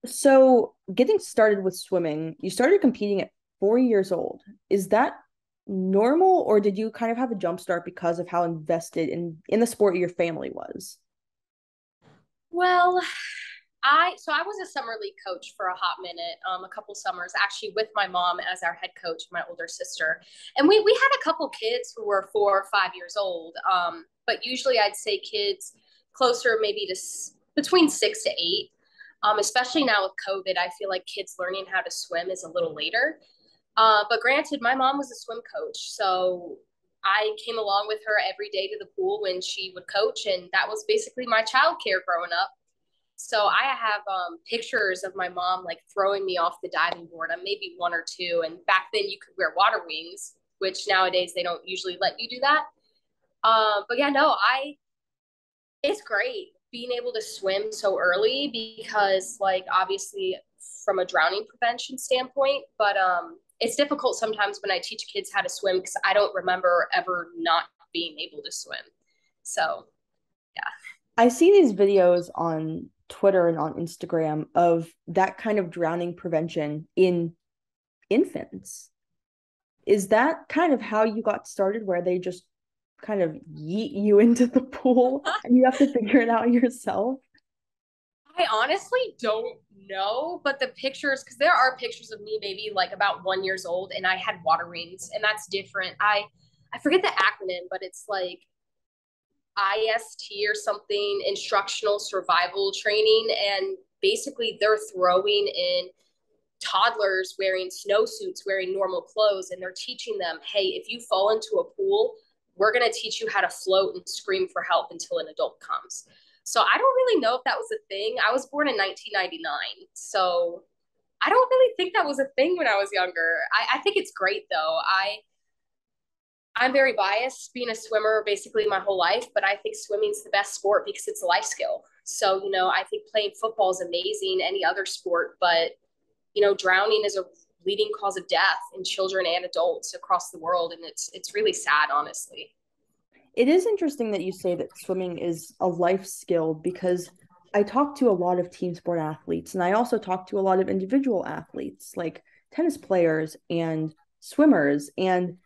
So, getting started with swimming, you started competing at 4 years old. Is that normal, or did you kind of have a jump start because of how invested in the sport your family was? Well, I was a summer league coach for a hot minute, a couple summers, actually with my mom as our head coach, my older sister, and we had a couple kids who were 4 or 5 years old. But usually I'd say kids closer maybe to between 6 to 8. Especially now with COVID, I feel like kids learning how to swim is a little later. But granted, my mom was a swim coach, so I came along with her every day to the pool when she would coach, and that was basically my childcare growing up. So I have pictures of my mom like throwing me off the diving board. I'm maybe one or two, and back then you could wear water wings, which nowadays they don't usually let you do that. But yeah, no, I it's great being able to swim so early because like obviously from a drowning prevention standpoint, but it's difficult sometimes when I teach kids how to swim because I don't remember ever not being able to swim. So yeah. I see these videos on Twitter and on Instagram of that kind of drowning prevention in infants. Is that kind of how you got started, where they just kind of yeet you into the pool and you have to figure it out yourself? I honestly don't know, but the pictures, because there are pictures of me maybe like about 1 years old, and I had water rings, and that's different. I forget the acronym, but it's like IST or something, instructional survival training, and basically they're throwing in toddlers wearing snowsuits, wearing normal clothes, and they're teaching them, hey, if you fall into a pool, we're going to teach you how to float and scream for help until an adult comes. So I don't really know if that was a thing. I was born in 1999. So I don't really think that was a thing when I was younger. I think it's great though. I'm very biased being a swimmer basically my whole life, but I think swimming's the best sport because it's a life skill. So, I think playing football is amazing, any other sport, but drowning is a leading cause of death in children and adults across the world, and it's really sad, honestly. It is interesting that you say that swimming is a life skill because I talk to a lot of team sport athletes and I also talk to a lot of individual athletes like tennis players and swimmers. And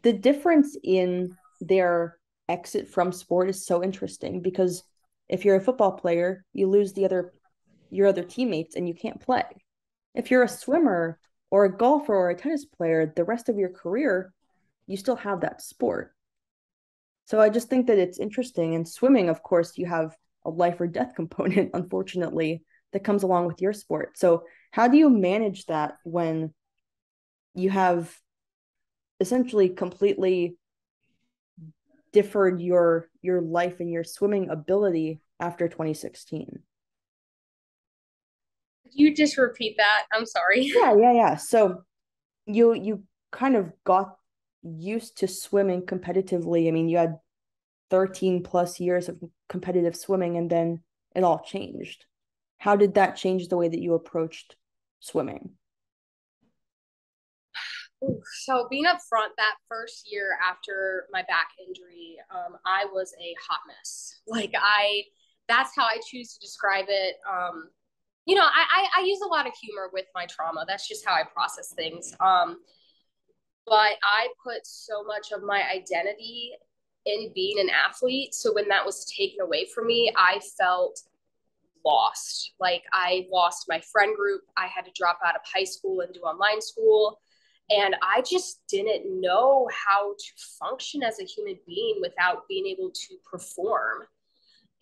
the difference in their exit from sport is so interesting because if you're a football player, you lose the other your other teammates and you can't play. If you're a swimmer or a golfer or a tennis player, the rest of your career, you still have that sport. So I just think that it's interesting. And swimming, of course, you have a life or death component, unfortunately, that comes along with your sport. So how do you manage that when you have essentially completely differed your life and your swimming ability after 2016? Could you just repeat that? I'm sorry. Yeah. So you kind of got used to swimming competitively. I mean, you had 13 plus years of competitive swimming and then it all changed. How did that change the way that you approached swimming? So being up front that first year after my back injury, I was a hot mess. That's how I choose to describe it. I use a lot of humor with my trauma. That's just how I process things. But I put so much of my identity in being an athlete. So when that was taken away from me, I felt lost. Like I lost my friend group. I had to drop out of high school and do online school. And I just didn't know how to function as a human being without being able to perform.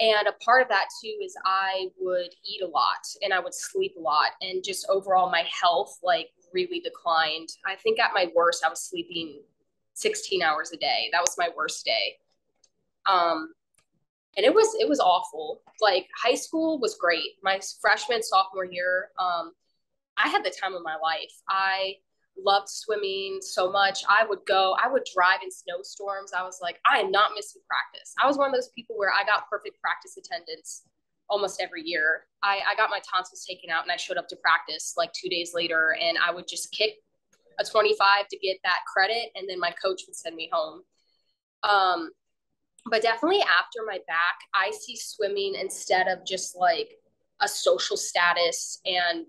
And a part of that too is I would eat a lot and I would sleep a lot, and just overall my health like really declined. I think at my worst I was sleeping 16 hours a day. That was my worst day. Um, and it was awful. Like high school was great. My freshman sophomore year, I had the time of my life. I loved swimming so much. I would drive in snowstorms. I was like, I am not missing practice. I was one of those people where I got perfect practice attendance almost every year. I got my tonsils taken out and I showed up to practice like 2 days later, and I would just kick a 25 to get that credit, and then my coach would send me home. Um, but definitely after my back, I see swimming instead of just like a social status and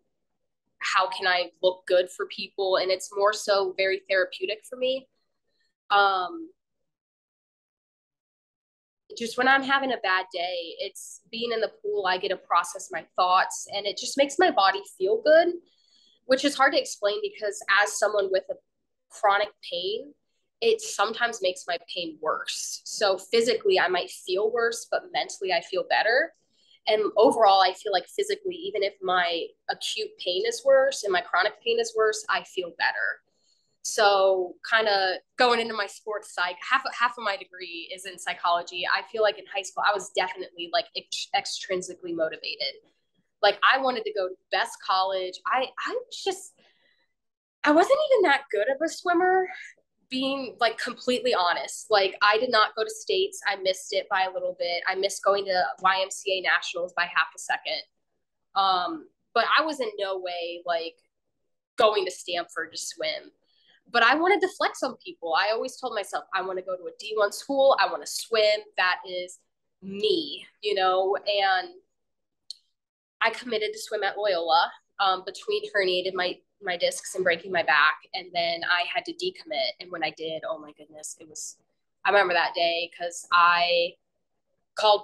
how can I look good for people. And it's more so very therapeutic for me. Just when I'm having a bad day, it's being in the pool, I get to process my thoughts and it just makes my body feel good, which is hard to explain because as someone with a chronic pain, it sometimes makes my pain worse. So physically, I might feel worse, but mentally, I feel better. And overall, I feel like physically, even if my acute pain is worse and my chronic pain is worse, I feel better. So kind of going into my sports psych, half of my degree is in psychology. I feel like in high school, I was definitely like extrinsically motivated. Like I wanted to go to the best college. I wasn't even that good of a swimmer, being like completely honest. Like I did not go to states. I missed it by a little bit. I missed going to YMCA nationals by half a second. But I was in no way like going to Stanford to swim. But I wanted to flex on people. I always told myself, I want to go to a D1 school. I want to swim. That is me, you know? And I committed to swim at Loyola between herniated my discs and breaking my back. And then I had to decommit. And when I did, oh my goodness, I remember that day because I called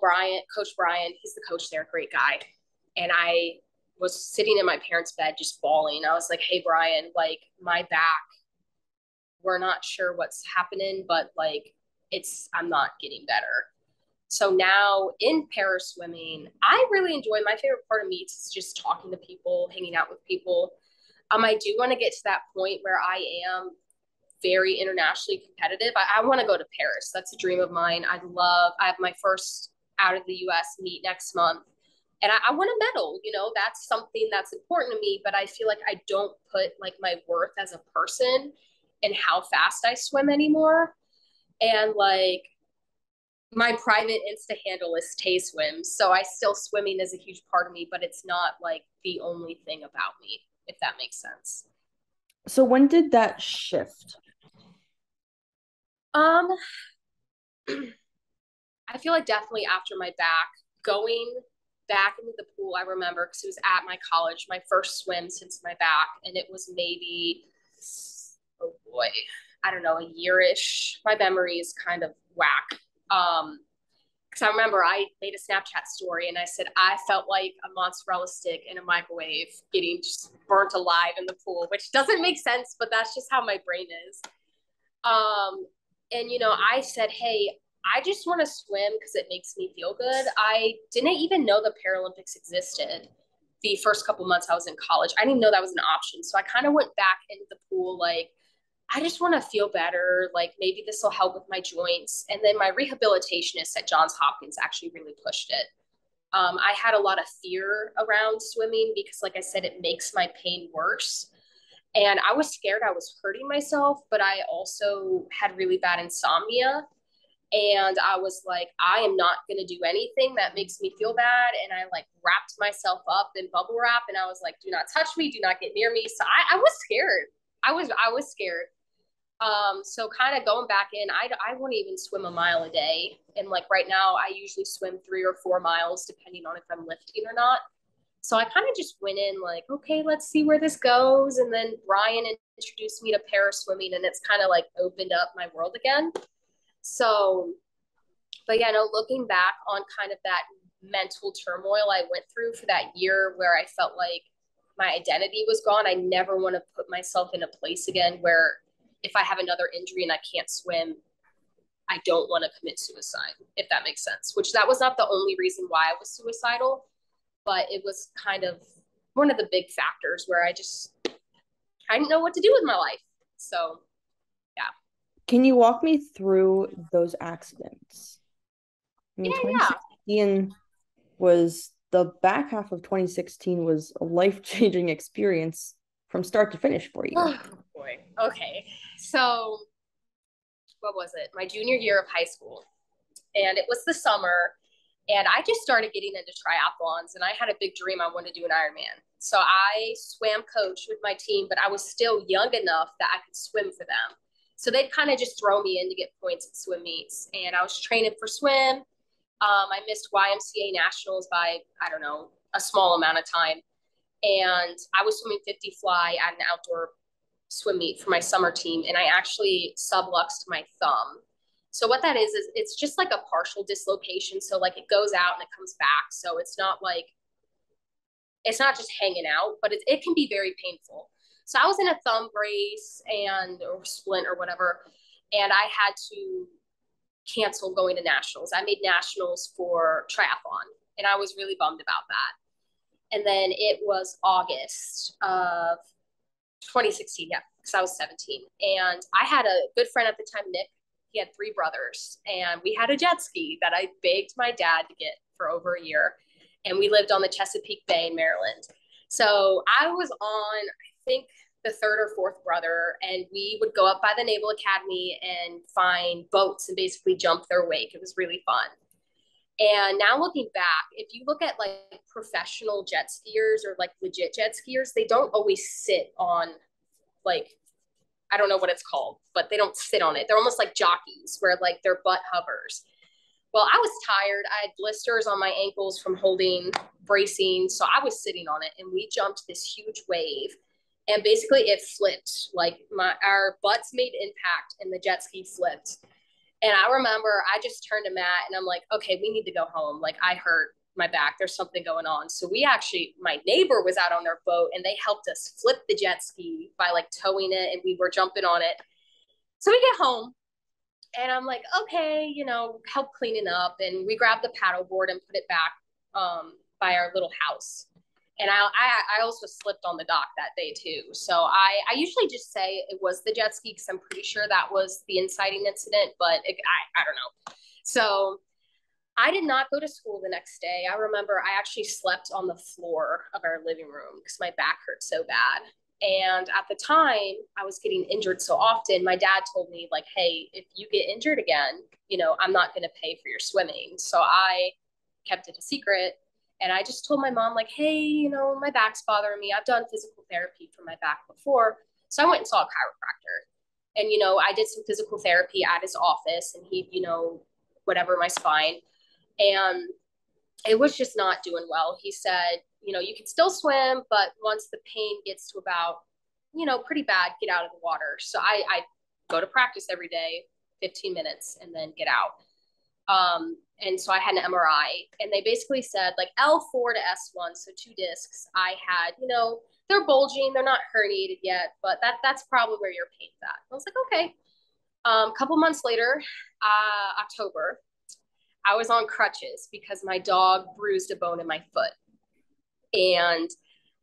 Coach Brian. He's the coach there, great guy. And I was sitting in my parents' bed just bawling. I was like, hey, Brian, like my back, we're not sure what's happening, but like I'm not getting better. So now in para swimming, I really enjoy, my favorite part of meets is just talking to people, hanging out with people. I do want to get to that point where I am very internationally competitive. I want to go to Paris. That's a dream of mine. I have my first out of the US meet next month. And I want a medal, you know, that's something that's important to me, but I feel like I don't put like my worth as a person in how fast I swim anymore. And like my private Insta handle is Tay Swims. So swimming is a huge part of me, but it's not like the only thing about me, if that makes sense. So when did that shift? I feel like definitely after my back, going back into the pool, I remember because it was at my college, my first swim since my back, and it was maybe, oh boy, I don't know, a year-ish. My memory is kind of whack. Because I remember I made a Snapchat story and I said I felt like a mozzarella stick in a microwave getting just burnt alive in the pool, which doesn't make sense, but that's just how my brain is. And you know, I said, hey, I just want to swim because it makes me feel good. I didn't even know the Paralympics existed the first couple months I was in college. I didn't even know that was an option. So I kind of went back into the pool like, I just want to feel better. Like maybe this will help with my joints. And then my rehabilitationist at Johns Hopkins actually really pushed it. I had a lot of fear around swimming because, like I said, it makes my pain worse. And I was scared I was hurting myself, but I also had really bad insomnia. And I was like, I am not going to do anything that makes me feel bad. And I like wrapped myself up in bubble wrap. And I was like, do not touch me. Do not get near me. So I was scared. I was scared. So kind of going back in, I wouldn't even swim a mile a day. And like right now, I usually swim 3 or 4 miles, depending on if I'm lifting or not. So I kind of just went in like, okay, let's see where this goes. And then Brian introduced me to para swimming, and it's kind of like opened up my world again. So, but yeah, no, looking back on kind of that mental turmoil I went through for that year where I felt like my identity was gone. I never want to put myself in a place again where if I have another injury and I can't swim, I don't want to commit suicide, if that makes sense, which that was not the only reason why I was suicidal, but it was kind of one of the big factors where I didn't know what to do with my life. So, yeah. Can you walk me through those accidents? I mean, Yeah. 2016 was the back half of 2016 was a life-changing experience from start to finish for you. Oh, boy. Okay. So, what was it? My junior year of high school. And it was the summer. And I just started getting into triathlons. And I had a big dream. I wanted to do an Ironman. So I swam coach with my team, but I was still young enough that I could swim for them. So they'd kind of just throw me in to get points at swim meets. And I was training for swim. I missed YMCA nationals by, I don't know, a small amount of time. And I was swimming 50 fly at an outdoor swim meet for my summer team, and I actually subluxed my thumb. So what that is it's just like a partial dislocation. So like it goes out and it comes back. So it's not just hanging out, but it can be very painful. So I was in a thumb brace or splint or whatever, and I had to cancel going to nationals. I made nationals for triathlon, and I was really bummed about that. And then it was August of 2016, yeah, because I was 17. And I had a good friend at the time, Nick. He had 3 brothers, and we had a jet ski that I begged my dad to get for over a year. And we lived on the Chesapeake Bay in Maryland. So I was on, I think, the 3rd or 4th brother, and we would go up by the Naval Academy and find boats and basically jump their wake. It was really fun. And now looking back, if you look at like professional jet skiers or like legit jet skiers, they don't always sit on like, I don't know what it's called, but they don't sit on it. They're almost like jockeys where like their butt hovers. Well, I was tired. I had blisters on my ankles from holding bracing. So I was sitting on it, and we jumped this huge wave, and basically it flipped. Like our butts made impact and the jet ski flipped. And I remember I just turned to Matt and I'm like, okay, we need to go home. Like I hurt my back. There's something going on. So my neighbor was out on their boat, and they helped us flip the jet ski by like towing it, and we were jumping on it. So we get home, and I'm like, okay, help cleaning up. And we grabbed the paddleboard and put it back by our little house. And I also slipped on the dock that day too. So I usually just say it was the jet ski because I'm pretty sure that was the inciting incident, but I don't know. So I did not go to school the next day. I remember I actually slept on the floor of our living room because my back hurt so bad. And at the time I was getting injured so often, my dad told me like, hey, if you get injured again, I'm not going to pay for your swimming. So I kept it a secret. And I just told my mom, like, hey, my back's bothering me. I've done physical therapy for my back before. So I went and saw a chiropractor. And, I did some physical therapy at his office, and he, whatever, my spine. And it was just not doing well. He said, you can still swim, but once the pain gets to about, pretty bad, get out of the water. So I go to practice every day, 15 minutes, and then get out. And so I had an MRI, and they basically said like L4 to S1, so 2 discs. I had, they're bulging, they're not herniated yet, but that's probably where your pain's at. I was like, okay. A couple months later, October, I was on crutches because my dog bruised a bone in my foot. And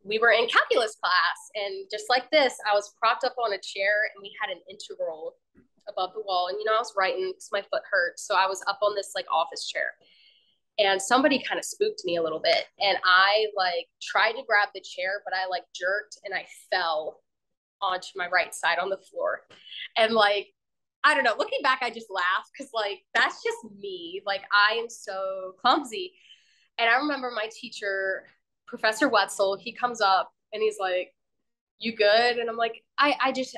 we were in calculus class, and just like this, I was propped up on a chair, and we had an integral above the wall. And, I was writing because my foot hurt. So I was up on this like office chair, and somebody kind of spooked me a little bit. And I like tried to grab the chair, but I like jerked and I fell onto my right side on the floor. And like, I don't know, looking back, I just laugh because like, that's just me. Like I am so clumsy. And I remember my teacher, Professor Wetzel, he comes up and he's like, you good? And I'm like, I just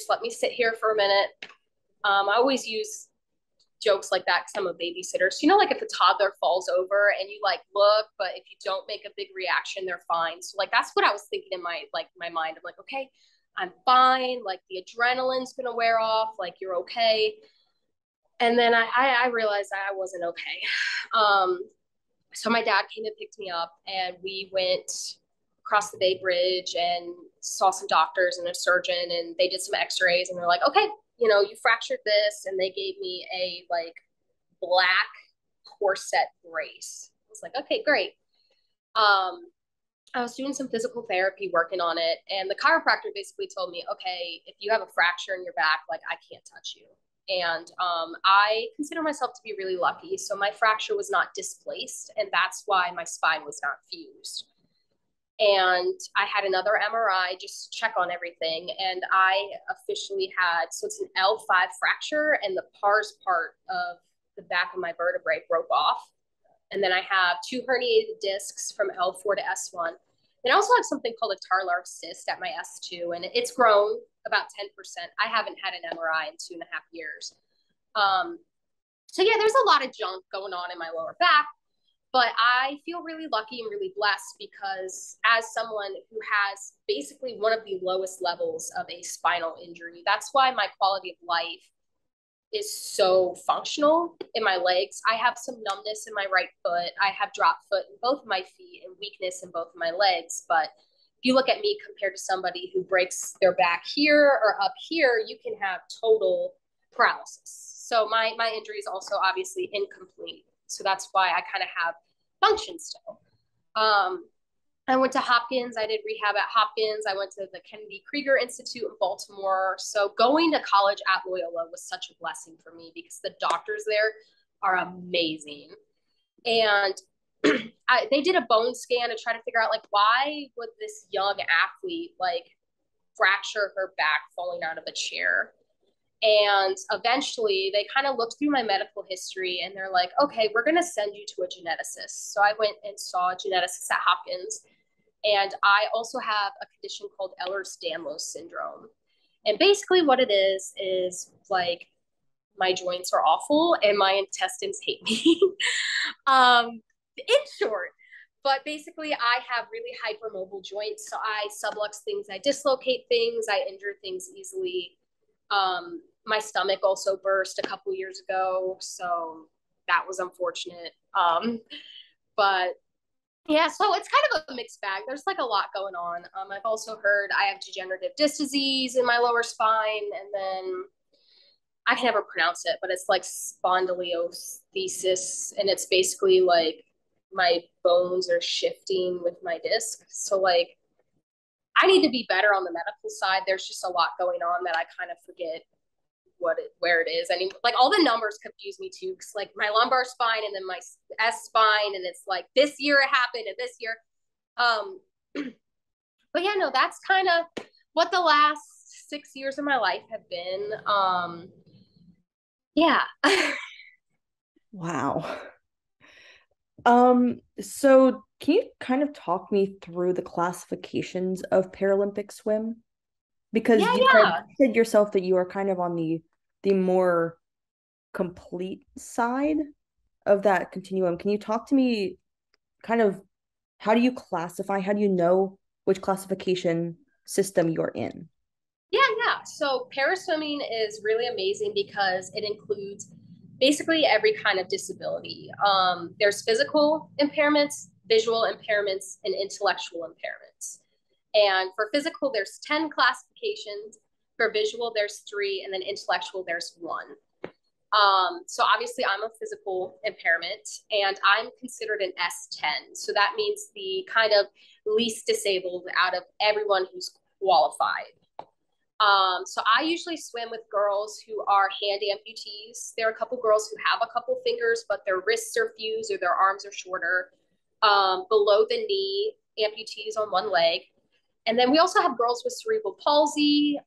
let me sit here for a minute. I always use jokes like that because I'm a babysitter. So, like if a toddler falls over and you like look, but if you don't make a big reaction, they're fine. So like, that's what I was thinking in my mind. I'm like, okay, I'm fine. Like the adrenaline's going to wear off. Like you're okay. And then I realized I wasn't okay. So my dad came and picked me up, and we went across the Bay Bridge and saw some doctors and a surgeon, and they did some x-rays, and they're like, okay, you fractured this. And they gave me a like black corset brace. I was like, okay, great. I was doing some physical therapy, working on it. And the chiropractor basically told me, okay, if you have a fracture in your back, like I can't touch you. And I consider myself to be really lucky. So my fracture was not displaced, and that's why my spine was not fused. And I had another MRI just to check on everything. And I officially had, so it's an L5 fracture, and the pars part of the back of my vertebrae broke off. And then I have 2 herniated discs from L4 to S1. And I also have something called a tarlar cyst at my S2, and it's grown about 10%. I haven't had an MRI in 2.5 years. So yeah, there's a lot of junk going on in my lower back. But I feel really lucky and really blessed because as someone who has basically one of the lowest levels of a spinal injury, that's why my quality of life is so functional in my legs. I have some numbness in my right foot. I have drop foot in both of my feet and weakness in both of my legs. But if you look at me compared to somebody who breaks their back here or up here, you can have total paralysis. So my injury is also obviously incomplete. So that's why I kind of have function still. I went to Hopkins. I did rehab at Hopkins. I went to the Kennedy Krieger Institute in Baltimore. So going to college at Loyola was such a blessing for me because the doctors there are amazing. And they did a bone scan to try to figure out like why would this young athlete like fracture her back falling out of a chair. And eventually they kind of looked through my medical history and they're like, okay, we're going to send you to a geneticist. So I went and saw a geneticist at Hopkins. And I also have a condition called Ehlers-Danlos syndrome. And basically what it is like my joints are awful and my intestines hate me. In short, but basically I have really hypermobile joints. So I sublux things, I dislocate things, I injure things easily. My stomach also burst a couple years ago, so that was unfortunate. But yeah, so it's kind of a mixed bag. There's like a lot going on. I've also heard I have degenerative disc disease in my lower spine, and then I can never pronounce it, but it's like spondylolisthesis, and it's basically like my bones are shifting with my disc. So like I need to be better on the medical side. There's just a lot going on that I kind of forget where it is. I mean, like all the numbers confuse me too, because like my lumbar spine and then my S spine, and it's like this year it happened and this year. But yeah, no, that's kind of what the last 6 years of my life have been. Yeah. Wow. So can you kind of talk me through the classifications of Paralympic swim? Because Yeah. you said yourself that you are kind of on the more complete side of that continuum. Can you talk to me kind of how do you classify, how do you know which classification system you're in? Yeah. So paraswimming is really amazing because it includes basically every kind of disability. There's physical impairments, visual impairments, and intellectual impairments. And for physical, there's 10 classifications. For visual, there's 3, and then intellectual, there's 1. So obviously I'm a physical impairment and I'm considered an S10. So that means the kind of least disabled out of everyone who's qualified. So I usually swim with girls who are hand amputees. There are a couple girls who have a couple fingers, but their wrists are fused or their arms are shorter. Below the knee amputees on one leg. And then we also have girls with cerebral palsy,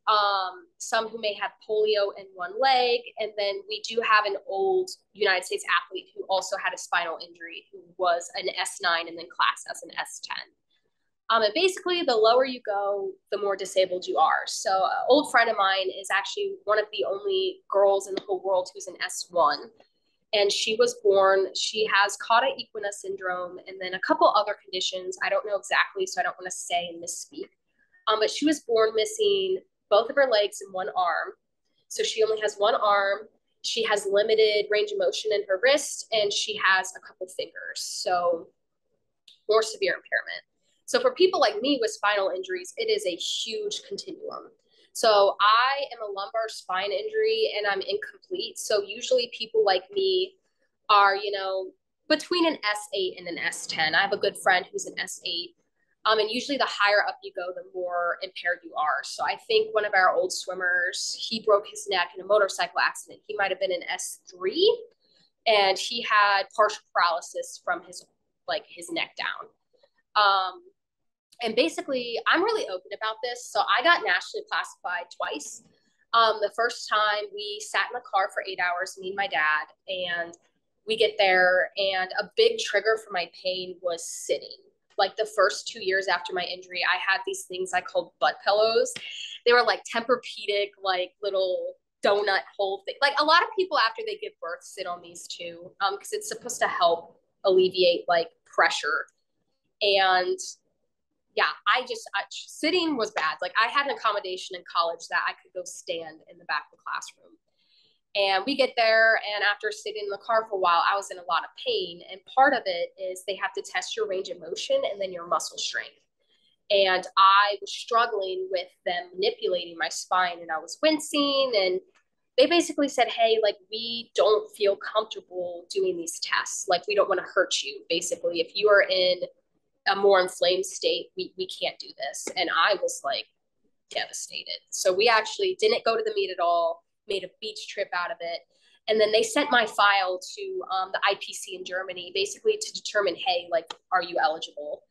some who may have polio in one leg. And then we do have an old United States athlete who also had a spinal injury, who was an S9 and then classed as an S10. And basically, the lower you go, the more disabled you are. So an old friend of mine is actually one of the only girls in the whole world who's an S1. And she was born, she has cauda equina syndrome and then a couple other conditions. I don't know exactly, so I don't want to say and misspeak. But she was born missing both of her legs and one arm. So she only has one arm. She has limited range of motion in her wrist, and she has a couple fingers. So more severe impairment. So for people like me with spinal injuries, it is a huge continuum. So I am a lumbar spine injury and I'm incomplete. So usually people like me are, between an S8 and an S10. I have a good friend who's an S8. And usually the higher up you go, the more impaired you are. So I think one of our old swimmers, he broke his neck in a motorcycle accident. He might have been an S3 and he had partial paralysis from his neck down. And basically, I'm really open about this. So I got nationally classified twice. The first time we sat in the car for 8 hours, me and my dad, and we get there, and a big trigger for my pain was sitting. Like the first 2 years after my injury, I had these things I called butt pillows. They were like Tempur-Pedic, like little donut hole thing. Like a lot of people after they give birth sit on these too, because it's supposed to help alleviate like pressure. And yeah, sitting was bad. Like I had an accommodation in college that I could go stand in the back of the classroom. And we get there, and after sitting in the car for a while, I was in a lot of pain. And part of it is they have to test your range of motion and then your muscle strength. And I was struggling with them manipulating my spine, and I was wincing. And they basically said, hey, like, we don't feel comfortable doing these tests. Like, we don't want to hurt you. Basically, if you are in a more inflamed state, we can't do this. And I was like devastated. So we actually didn't go to the meet at all, made a beach trip out of it. And then they sent my file to the IPC in Germany, basically to determine, hey, like, are you eligible?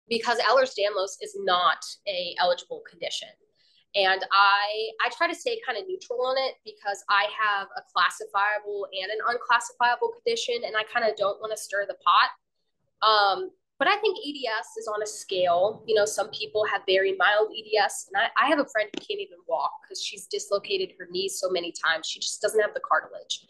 Because Ehlers-Danlos is not a eligible condition. And I try to stay kind of neutral on it because I have a classifiable and an unclassifiable condition, and I kind of don't want to stir the pot. But I think EDS is on a scale. You know, some people have very mild EDS, and I have a friend who can't even walk because she's dislocated her knees so many times. She just doesn't have the cartilage.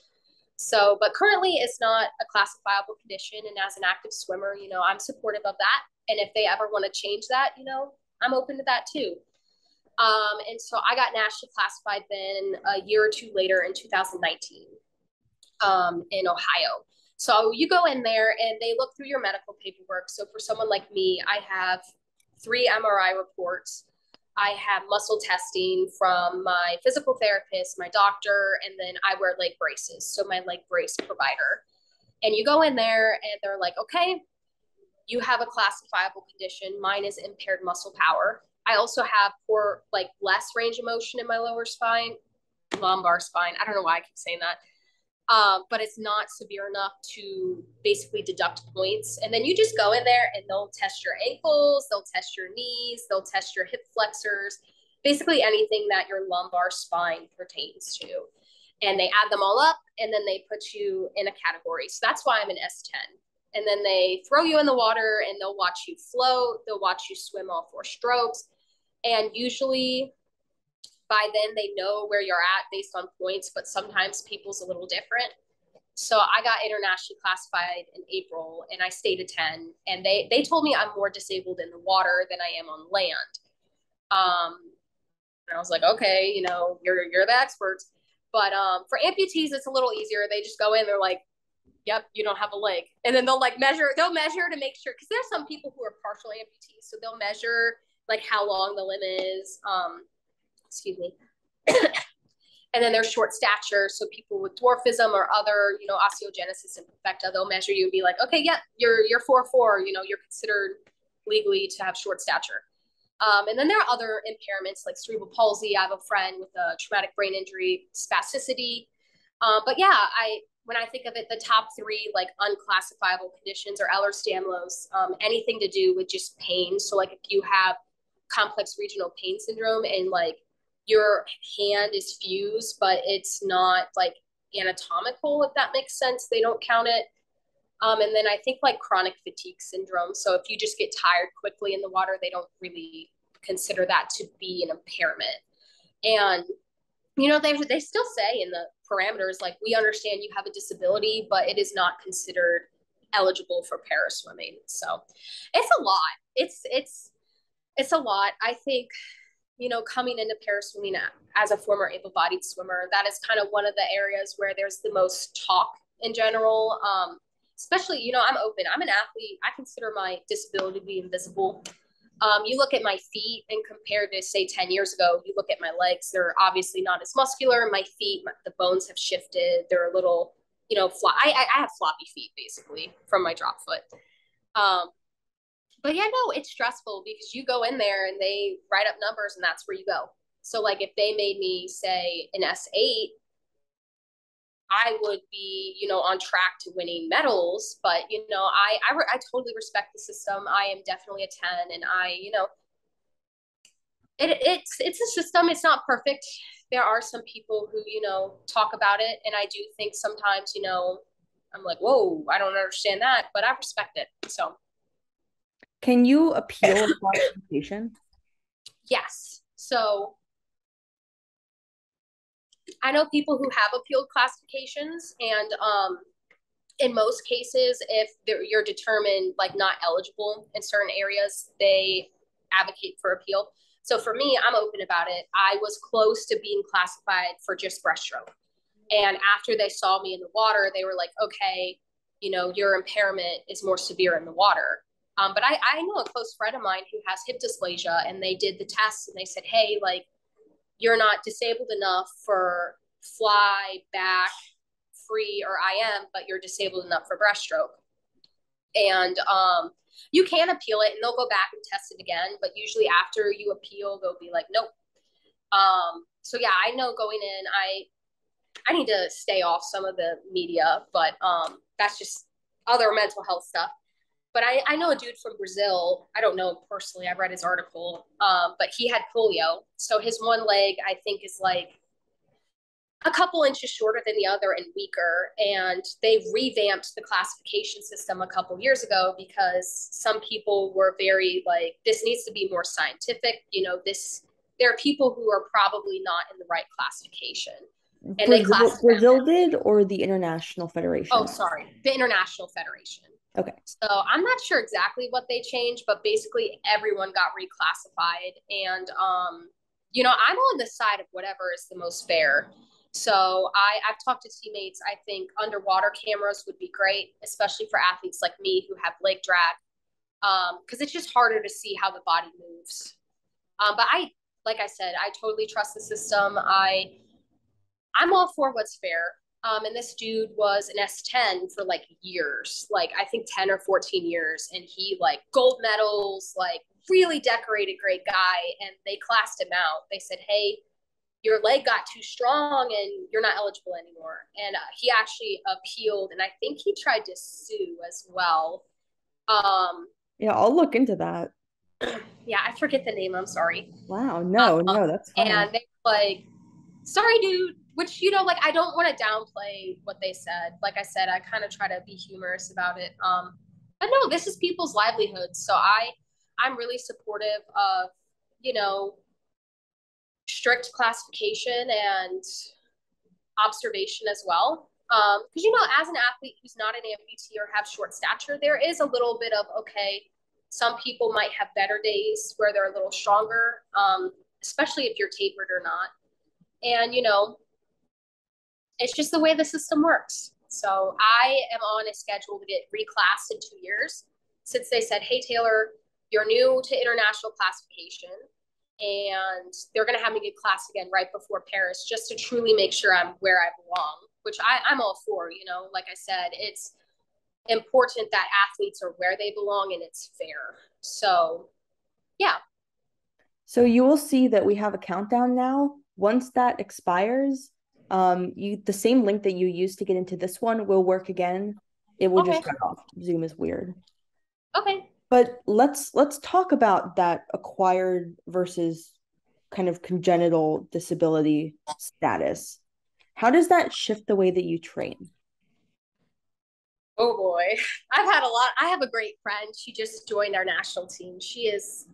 So, but currently it's not a classifiable condition. And as an active swimmer, you know, I'm supportive of that. And if they ever want to change that, you know, I'm open to that too. And so I got nationally classified then a year or two later in 2019 in Ohio. So you go in there and they look through your medical paperwork. So for someone like me, I have 3 MRI reports. I have muscle testing from my physical therapist, my doctor, and then I wear leg braces. So my leg brace provider. And you go in there and they're like, okay, you have a classifiable condition. Mine is impaired muscle power. I also have poor, like less range of motion in my lower spine, lumbar spine. I don't know why I keep saying that. But it's not severe enough to basically deduct points. And then you just go in there and they'll test your ankles, they'll test your knees, they'll test your hip flexors, basically anything that your lumbar spine pertains to. And they add them all up and then they put you in a category. So that's why I'm an S10. And then they throw you in the water and they'll watch you float, they'll watch you swim all 4 strokes. And usually by then they know where you're at based on points, but sometimes people's a little different. So I got internationally classified in April and I stayed a 10, and they told me I'm more disabled in the water than I am on land. And I was like, okay, you know, you're the experts. But for amputees, it's a little easier. They just go in, they're like, yep, you don't have a leg. And then they'll measure to make sure, because there's some people who are partial amputees. So they'll measure like how long the limb is. Excuse me. And then there's short stature. So people with dwarfism or other, you know, osteogenesis imperfecta, they'll measure you and be like, okay, yep, you're 4'4", you know, you're considered legally to have short stature. And then there are other impairments like cerebral palsy. I have a friend with a traumatic brain injury, spasticity. But yeah, when I think of it, the top 3 like unclassifiable conditions are Ehlers-Danlos, anything to do with just pain. So like if you have complex regional pain syndrome and like your hand is fused, but it's not like anatomical, if that makes sense, they don't count it. And then I think like chronic fatigue syndrome. So if you just get tired quickly in the water, they don't really consider that to be an impairment. And, you know, they still say in the parameters, like, we understand you have a disability, but it is not considered eligible for para swimming. So it's a lot. It's a lot. I think, you know, coming into para swimming as a former able-bodied swimmer, that is kind of one of the areas where there's the most talk in general. Especially, you know, I'm open. I'm an athlete. I consider my disability to be invisible. You look at my feet and compared to, say, 10 years ago, you look at my legs, they're obviously not as muscular. My feet, the bones have shifted. They're a little, you know, I have floppy feet, basically, from my drop foot. But yeah, no, it's stressful because you go in there and they write up numbers and that's where you go. So like if they made me say an S8, I would be, you know, on track to winning medals. But, you know, I totally respect the system. I am definitely a 10, and you know, it's a system. It's not perfect. There are some people who, you know, talk about it. And I do think sometimes, you know, I'm like, whoa, I don't understand that, but I respect it. So. Can you appeal a classification? Yes. So I know people who have appealed classifications, and in most cases, if you're determined like not eligible in certain areas, they advocate for appeal. So for me, I'm open about it. I was close to being classified for just breaststroke. And after they saw me in the water, they were like, okay, you know, your impairment is more severe in the water. But I know a close friend of mine who has hip dysplasia, and they did the tests and they said, hey, like, you're not disabled enough for fly, back, free, or IM, but you're disabled enough for breaststroke. And you can appeal it and they'll go back and test it again. But usually after you appeal, they'll be like, nope. So yeah, I know going in, I need to stay off some of the media, but that's just other mental health stuff. But I know a dude from Brazil. I don't know personally. I read his article, but he had polio. So his one leg, I think, is like a couple inches shorter than the other and weaker. And they revamped the classification system a couple years ago because some people were very like, this needs to be more scientific. You know, there are people who are probably not in the right classification. And Brazil did, or the International Federation? Oh, sorry, the International Federation. Okay. So I'm not sure exactly what they changed, but basically everyone got reclassified. And, you know, I'm on the side of whatever is the most fair. So I've talked to teammates. I think underwater cameras would be great, especially for athletes like me who have leg drag, because it's just harder to see how the body moves. But like I said, I totally trust the system. I'm all for what's fair. And this dude was an S10 for like years, like I think 10 or 14 years. And he like gold medals, like really decorated, great guy. And they classed him out. They said, hey, your leg got too strong and you're not eligible anymore. And he actually appealed. And I think he tried to sue as well. Yeah, I'll look into that. Yeah, I forget the name. I'm sorry. Wow. No, that's fine. And they were like, sorry, dude, which, you know, like, I don't want to downplay what they said. Like I said, I kind of try to be humorous about it. But no, this is people's livelihoods. So I'm really supportive of, you know, strict classification and observation as well. Because, you know, as an athlete who's not an amputee or have short stature, there is a little bit of, okay, some people might have better days where they're a little stronger, especially if you're tapered or not. And, you know, it's just the way the system works. So I am on a schedule to get reclassed in 2 years since they said, hey, Taylor, you're new to international classification. And they're going to have me get class again right before Paris just to truly make sure I'm where I belong, which I'm all for. You know, like I said, it's important that athletes are where they belong and it's fair. So, yeah. So you will see that we have a countdown now. Once that expires, the same link that you used to get into this one will work again. It will just shut off. Zoom is weird. Okay. But let's talk about that acquired versus kind of congenital disability status. How does that shift the way that you train? Oh boy. I have a great friend. She just joined our national team. She's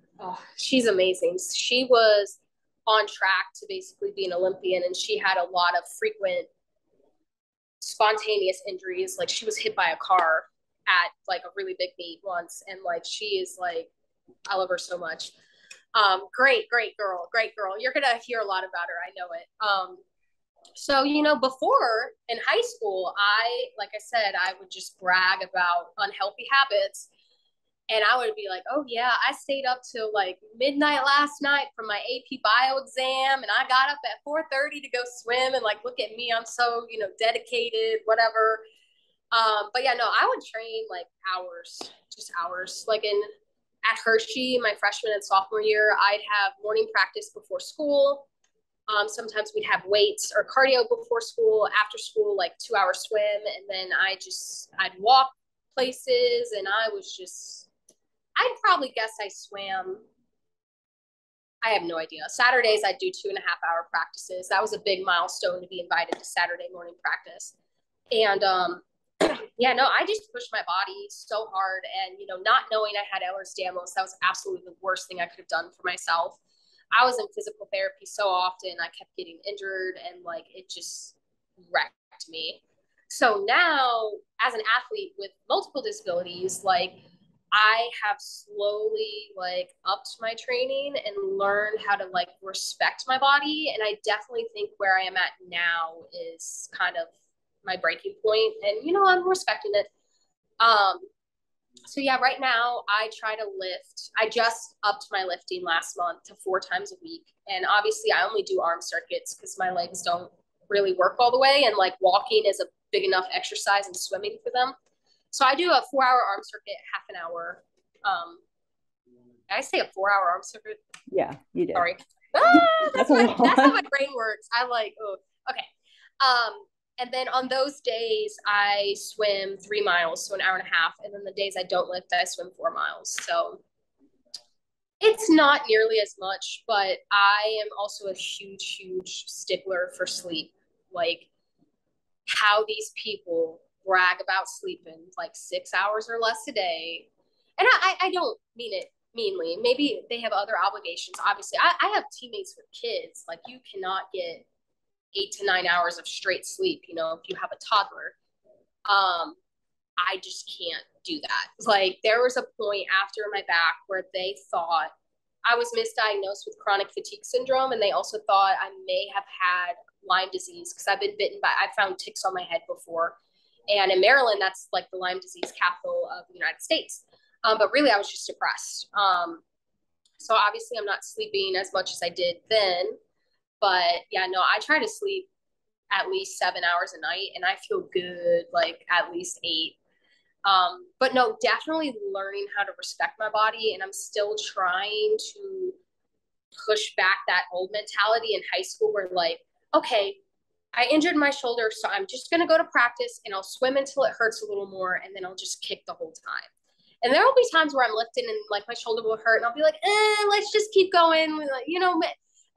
amazing. She was on track to basically be an Olympian, and she had a lot of frequent spontaneous injuries. Like, she was hit by a car at like a really big meet once, and like, she is like, I love her so much. Great girl. You're gonna hear a lot about her. I know it. So, you know, before in high school, like I said, I would just brag about unhealthy habits. And I would be like, oh, yeah, I stayed up till like midnight last night for my AP bio exam. And I got up at 4:30 to go swim. And like, look at me, I'm so, you know, dedicated, whatever. But yeah, no, I would train like just hours. Like at Hershey, my freshman and sophomore year, I'd have morning practice before school. Sometimes we'd have weights or cardio before school, after school, like 2-hour swim. And then I'd walk places, and I'd probably guess I swam. I have no idea. Saturdays, I'd do 2.5-hour practices. That was a big milestone to be invited to Saturday morning practice. And yeah, no, I just pushed my body so hard. And, you know, not knowing I had Ehlers-Danlos, that was absolutely the worst thing I could have done for myself. I was in physical therapy so often. I kept getting injured, and like, it just wrecked me. So now, as an athlete with multiple disabilities, like I have slowly like upped my training and learned how to like respect my body. And I definitely think where I am at now is kind of my breaking point. And you know, I'm respecting it. Um, so yeah, right now I try to lift. I just upped my lifting last month to 4 times a week. And obviously I only do arm circuits because my legs don't really work all the way. And like walking is a big enough exercise and swimming for them. So I do a 4 hour arm circuit, half an hour. I say a 4 hour arm circuit. Yeah, you did. Sorry. That's how my brain works. I like, oh, okay. And then on those days, I swim 3 miles, so an hour and a half. And then the days I don't lift, I swim 4 miles. So it's not nearly as much, but I am also a huge, huge stickler for sleep. Like how these people brag about sleeping like 6 hours or less a day. And I don't mean it meanly. Maybe they have other obligations. Obviously, I have teammates with kids. Like you cannot get 8 to 9 hours of straight sleep, you know, if you have a toddler. I just can't do that. Like there was a point after my back where they thought I was misdiagnosed with chronic fatigue syndrome, and they also thought I may have had Lyme disease because I've been bitten by, I found ticks on my head before. And in Maryland, that's like the Lyme disease capital of the United States. But really, I was just depressed. So obviously, I'm not sleeping as much as I did then. But yeah, no, I try to sleep at least 7 hours a night, and I feel good like at least 8. But no, definitely learning how to respect my body, and I'm still trying to push back that old mentality in high school where like, okay, I injured my shoulder, so I'm just gonna go to practice and I'll swim until it hurts a little more, and then I'll just kick the whole time. And there will be times where I'm lifting and like my shoulder will hurt, and I'll be like, let's just keep going, you know.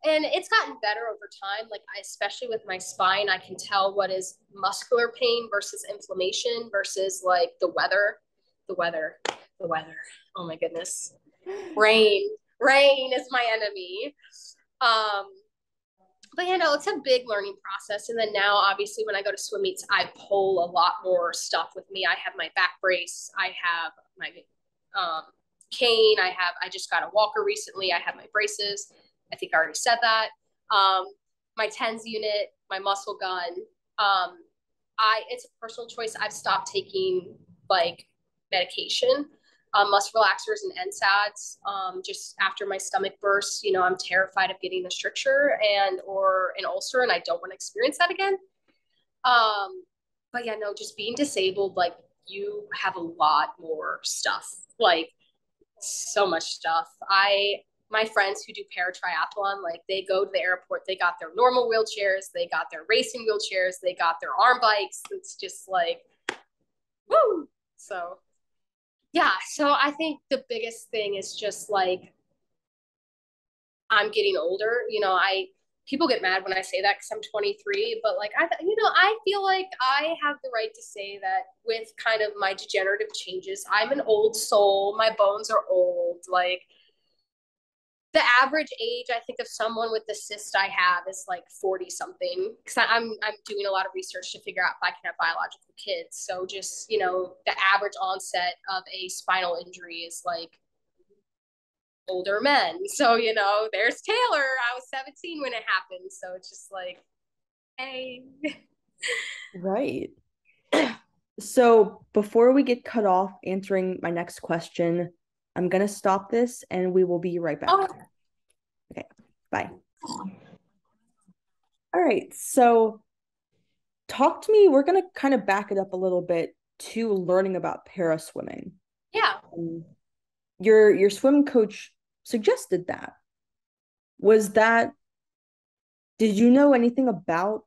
And it's gotten better over time. Like especially with my spine, I can tell what is muscular pain versus inflammation versus like the weather. Oh my goodness. Rain is my enemy. But you know, it's a big learning process. And then now, obviously, when I go to swim meets, I pull a lot more stuff with me. I have my back brace. I have my cane. I just got a walker recently. I have my braces. I think I already said that. My TENS unit, my muscle gun. It's a personal choice. I've stopped taking like medication, muscle relaxers and NSAIDs. Just after my stomach burst, you know, I'm terrified of getting a stricture or an ulcer, and I don't want to experience that again. But yeah, no, just being disabled, like you have a lot more stuff, like so much stuff. My friends who do para-triathlon, like they go to the airport, they got their normal wheelchairs, they got their racing wheelchairs, they got their arm bikes. It's just like, woo. So yeah, so I think the biggest thing is just like, I'm getting older. You know, people get mad when I say that because I'm 23, but like, I feel like I have the right to say that with kind of my degenerative changes, I'm an old soul. My bones are old. Like, the average age, I think, of someone with the cyst I have is like 40 something. Because I'm doing a lot of research to figure out if I can have biological kids. So just, you know, the average onset of a spinal injury is like older men. So, you know, there's Taylor. I was 17 when it happened. So it's just like, hey. Right. So before we get cut off answering my next question, I'm going to stop this and we will be right back. Oh. Okay, bye. All right, so talk to me. We're going to kind of back it up a little bit to learning about para swimming. Yeah. Your swim coach suggested that. Did you know anything about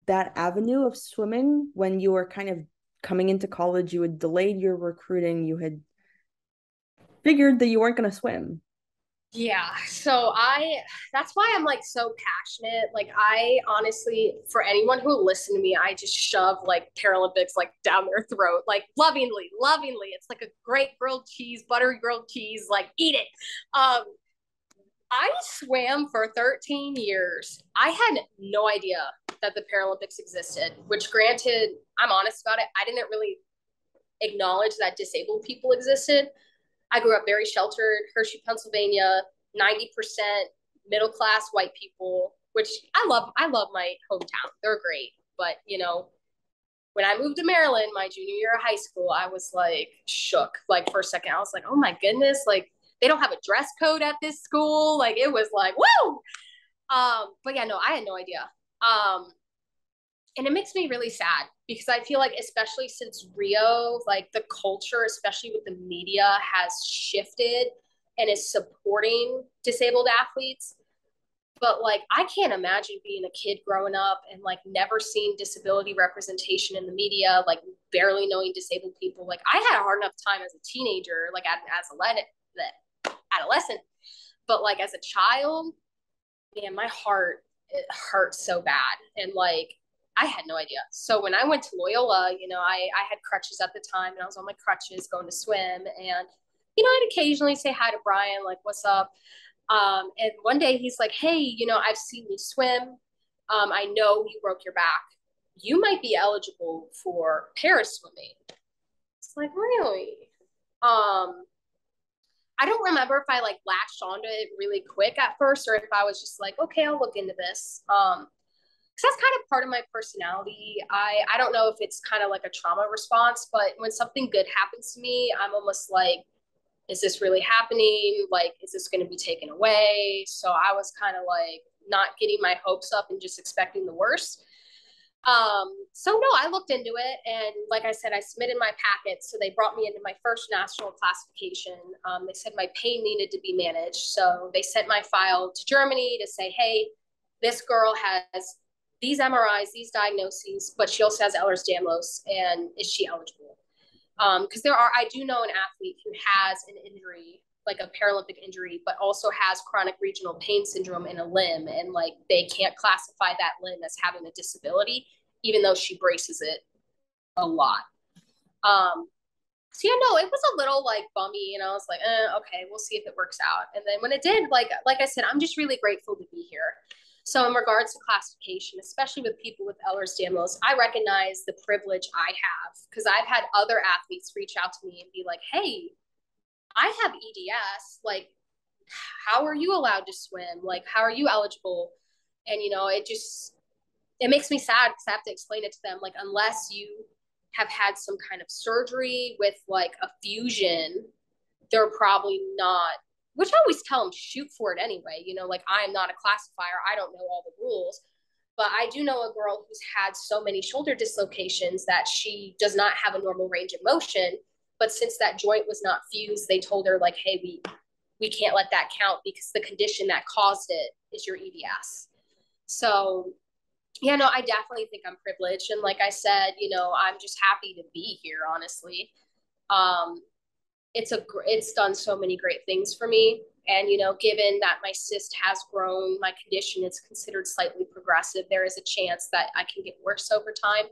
that avenue of swimming when you were kind of coming into college? You had delayed your recruiting. You had figured that you weren't going to swim. Yeah. So that's why I'm like so passionate. Like I honestly, for anyone who will listen to me, I just shove like Paralympics like down their throat, like lovingly. It's like a great grilled cheese, buttery grilled cheese, like eat it. I swam for 13 years. I had no idea that the Paralympics existed, which granted, I'm honest about it. I didn't really acknowledge that disabled people existed. I grew up very sheltered, Hershey, Pennsylvania, 90% middle class white people, which I love. I love my hometown. They're great. But, when I moved to Maryland, my junior year of high school, I was like shook. Like for a second, I was like, oh my goodness, like they don't have a dress code at this school. Like it was like, woo. But yeah, no, I had no idea. And it makes me really sad because I feel like, especially since Rio, like the culture, especially with the media, has shifted and is supporting disabled athletes. But like, I can't imagine being a kid growing up and like never seeing disability representation in the media, like barely knowing disabled people. Like, I had a hard enough time as a teenager, like as a adolescent, but like as a child, man, my heart, it hurt so bad. And like, I had no idea. So when I went to Loyola, I had crutches at the time and I was on my crutches going to swim. And, I'd occasionally say hi to Brian, like, what's up? And one day he's like, hey, I've seen you swim. I know you broke your back. You might be eligible for Paris swimming. It's like, really? I don't remember if I like latched onto it really quick at first or if I was just like, okay, I'll look into this. Because that's kind of part of my personality. I don't know if it's kind of like a trauma response, but when something good happens to me, I'm almost like, is this really happening? Like, is this going to be taken away? So I was kind of like not getting my hopes up and just expecting the worst. So no, I looked into it. And like I said, I submitted my packet. So they brought me into my first national classification. They said my pain needed to be managed. So they sent my file to Germany to say, hey, this girl has these MRIs, these diagnoses, but she also has Ehlers-Danlos, and is she eligible? Because I do know an athlete who has an injury, like a Paralympic injury, but also has chronic regional pain syndrome in a limb, and like they can't classify that limb as having a disability, even though she braces it a lot. So yeah, no, it was a little like bummy, and I was like, okay, we'll see if it works out. And then when it did, like I said, I'm just really grateful to be here. So in regards to classification, especially with people with Ehlers-Danlos, I recognize the privilege I have because I've had other athletes reach out to me and be like, hey, I have EDS. Like, how are you allowed to swim? Like, how are you eligible? And, it makes me sad because I have to explain it to them. Like, unless you have had some kind of surgery with like a fusion, they're probably not, which I always tell them, shoot for it anyway. Like I'm not a classifier. I don't know all the rules, but I do know a girl who's had so many shoulder dislocations that she does not have a normal range of motion. But since that joint was not fused, they told her like, hey, we can't let that count because the condition that caused it is your EDS. So yeah, no, I definitely think I'm privileged. And like I said, I'm just happy to be here, honestly. It's done so many great things for me. And, given that my cyst has grown, my condition is considered slightly progressive, there is a chance that I can get worse over time.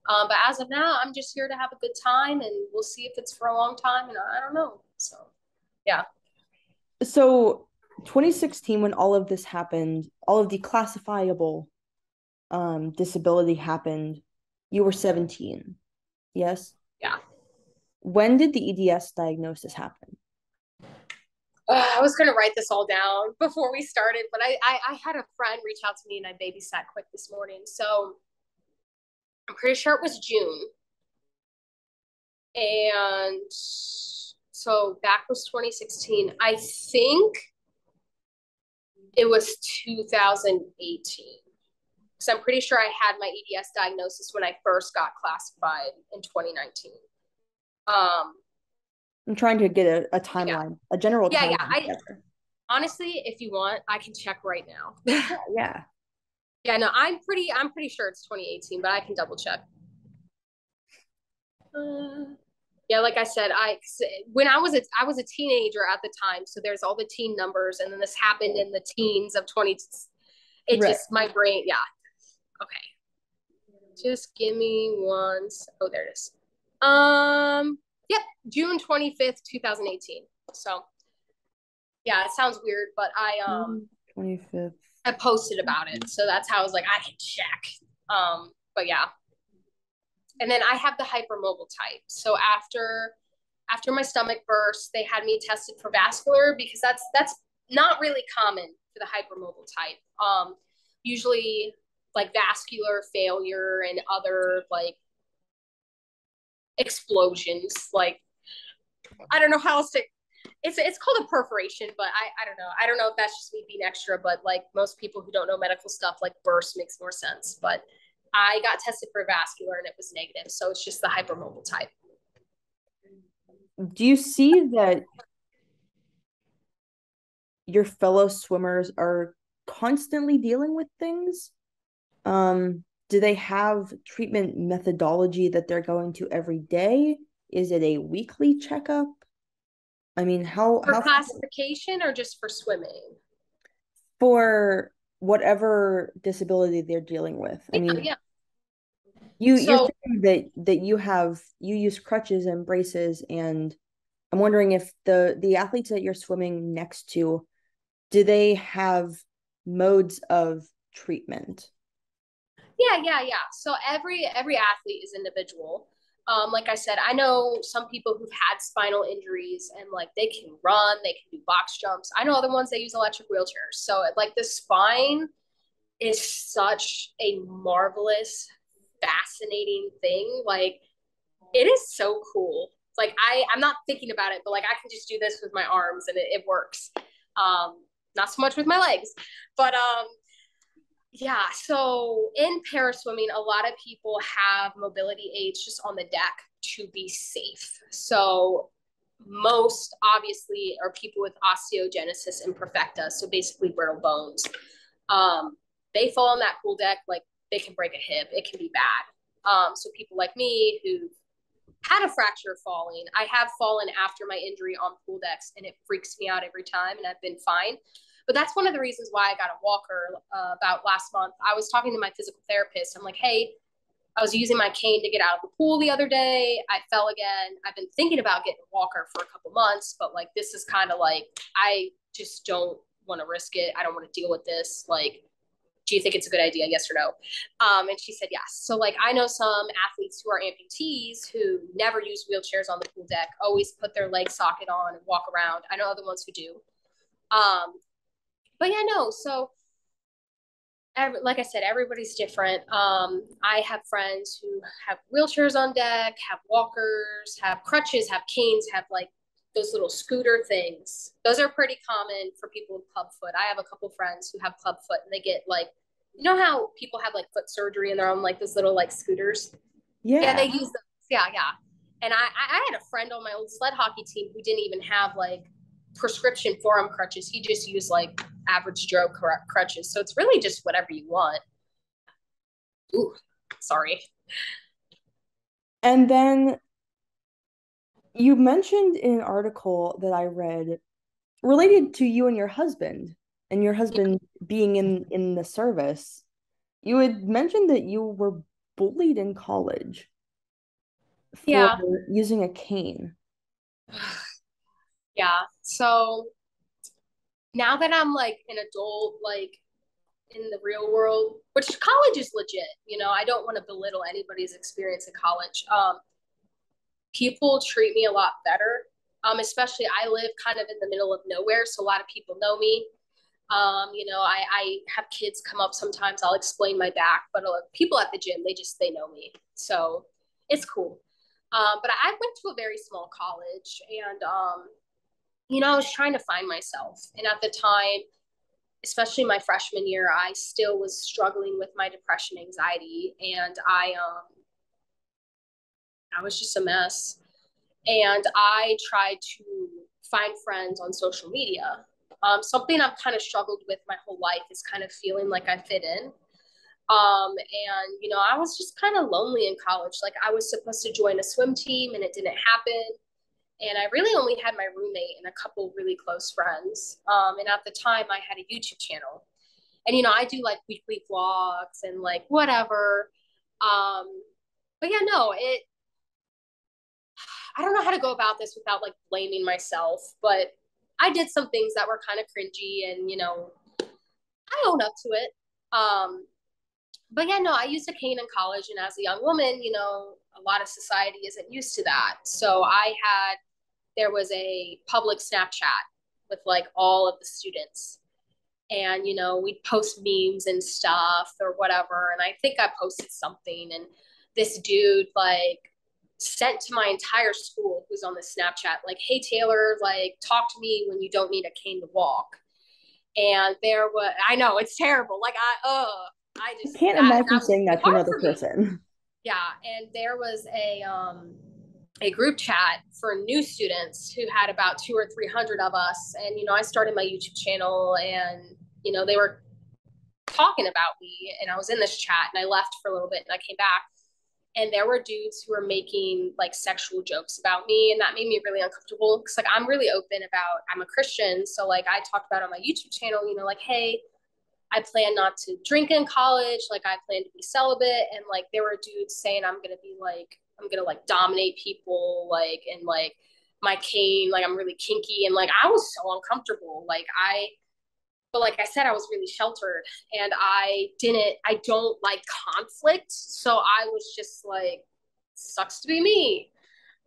But as of now, I'm just here to have a good time, and we'll see if it's for a long time. And I don't know. So, yeah. So 2016, when all of this happened, all of the classifiable disability happened, you were 17. Yes? Yeah. When did the EDS diagnosis happen? I was going to write this all down before we started, but I had a friend reach out to me and I babysat quick this morning. So I'm pretty sure it was June. And so back was 2016. I think it was 2018. Because I'm pretty sure I had my EDS diagnosis when I first got classified in 2019. I'm trying to get a timeline, a general timeline. Honestly, if you want, I can check right now. Yeah. Yeah, no, I'm pretty sure it's 2018, but I can double check. Yeah, like I said, I was a teenager at the time, so there's all the teen numbers, and then this happened in the teens of 20. It right. Just my brain, yeah. Okay, just give me one. Oh, there it is. Yep, June 25th, 2018. So, Yeah, it sounds weird, but 25th. I posted about it. So that's how I was like, I can check. But yeah. And then I have the hypermobile type. So after my stomach burst, they had me tested for vascular because that's not really common for the hypermobile type. Usually like vascular failure and other like explosions. Like I don't know how else to. It's called a perforation, but I don't know. I don't know if that's just me being extra, but like most people who don't know medical stuff, like burst makes more sense. But I got tested for vascular and it was negative, so it's just the hypermobile type. Do you see that your fellow swimmers are constantly dealing with things? Do they have treatment methodology that they're going to every day? Is it a weekly checkup? I mean, For how classification or just for swimming? for whatever disability they're dealing with? I Yeah, mean, yeah. you're So saying that you use crutches and braces, and I'm wondering if the athletes that you're swimming next to, do they have modes of treatment? yeah. So every athlete is individual. Like I said, I know some people who've had spinal injuries and like they can run, they can do box jumps. I know other ones that use electric wheelchairs. So like the spine is such a marvelous, fascinating thing. Like it is so cool. Like I'm not thinking about it, but like I can just do this with my arms and it works. Not so much with my legs, but yeah. So in para swimming, a lot of people have mobility aids just on the deck to be safe. So most obviously are people with osteogenesis imperfecta, so basically brittle bones. Um, they fall on that pool deck, like they can break a hip. It can be bad. So people like me who had a fracture falling, I have fallen after my injury on pool decks, and it freaks me out every time, and I've been fine. But that's one of the reasons why I got a walker about last month. I was talking to my physical therapist. I'm like, hey, I was using my cane to get out of the pool the other day. I fell again. I've been thinking about getting a walker for a couple months, but like this is kind of like I just don't want to risk it. I don't want to deal with this. Like, do you think it's a good idea? Yes or no? And she said yes. So like I know some athletes who are amputees who never use wheelchairs on the pool deck, always put their leg socket on and walk around. I know other ones who do. Um, but yeah, no. So like I said, everybody's different. I have friends who have wheelchairs on deck, have walkers, have crutches, have canes, have like those little scooter things. Those are pretty common for people with club foot. I have a couple friends who have club foot and they get like, you know how people have like foot surgery and they're on like those little like scooters? Yeah, they Yeah. use those. Yeah. And I had a friend on my old sled hockey team who didn't even have like prescription forearm crutches. He just used like average Joe crutches. So it's really just whatever you want. Ooh, sorry. And then you mentioned in an article that I read related to you and your husband being in the service. You had mentioned that you were bullied in college for Yeah. using a cane. Yeah. So now that I'm like an adult, like in the real world, which college is legit, you know, I don't want to belittle anybody's experience in college. People treat me a lot better. Especially I live kind of in the middle of nowhere, so a lot of people know me. I have kids come up sometimes. I'll explain my back, but people at the gym, they know me, so it's cool. But I went to a very small college, and I was trying to find myself, and at the time, especially my freshman year, I still was struggling with my depression, anxiety, and I was just a mess. And I tried to find friends on social media. Something I've kind of struggled with my whole life is kind of feeling like I fit in. And I was just kind of lonely in college. Like I was supposed to join a swim team and it didn't happen. And I really only had my roommate and a couple really close friends. And at the time, I had a YouTube channel. And, I do like weekly vlogs and like whatever. Um, but yeah, no, I don't know how to go about this without like blaming myself, but I did some things that were kind of cringy, and I own up to it. But yeah, no, I used a cane in college, and as a young woman, a lot of society isn't used to that. So there was a public Snapchat with like all of the students, and we'd post memes and stuff or whatever. And I think I posted something, and this dude like sent to my entire school who's on the Snapchat, like, hey Taylor, like, talk to me when you don't need a cane to walk. And I know it's terrible. Like I I just can't that imagine was saying really that to hard another for me. person. Yeah, and there was a group chat for new students who had about 200 or 300 of us, and I started my YouTube channel, and they were talking about me, and I was in this chat, and I left for a little bit, and I came back, and there were dudes who were making like sexual jokes about me, and that made me really uncomfortable because like I'm really open about, I'm a Christian, so like I talked about on my YouTube channel, like, hey, I plan not to drink in college, like I plan to be celibate, and like there were dudes saying I'm gonna like dominate people, like, and like my cane, like I'm really kinky, and like I was so uncomfortable, but like I said, I was really sheltered, and I don't like conflict. So I was just like, sucks to be me.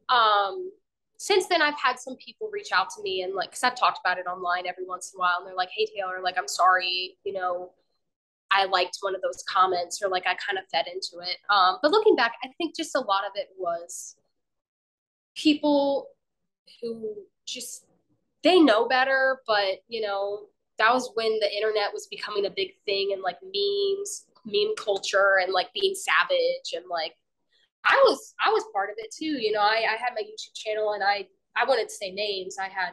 Um, since then, I've had some people reach out to me, and like, cause I've talked about it online every once in a while, and they're like, hey Taylor, like, I'm sorry, I liked one of those comments, or like I kind of fed into it. But looking back, I think just a lot of it was people who just, they know better, but that was when the internet was becoming a big thing, and like memes, meme culture, and like being savage, and like I was part of it too. I had my YouTube channel, and I wanted to say names. I had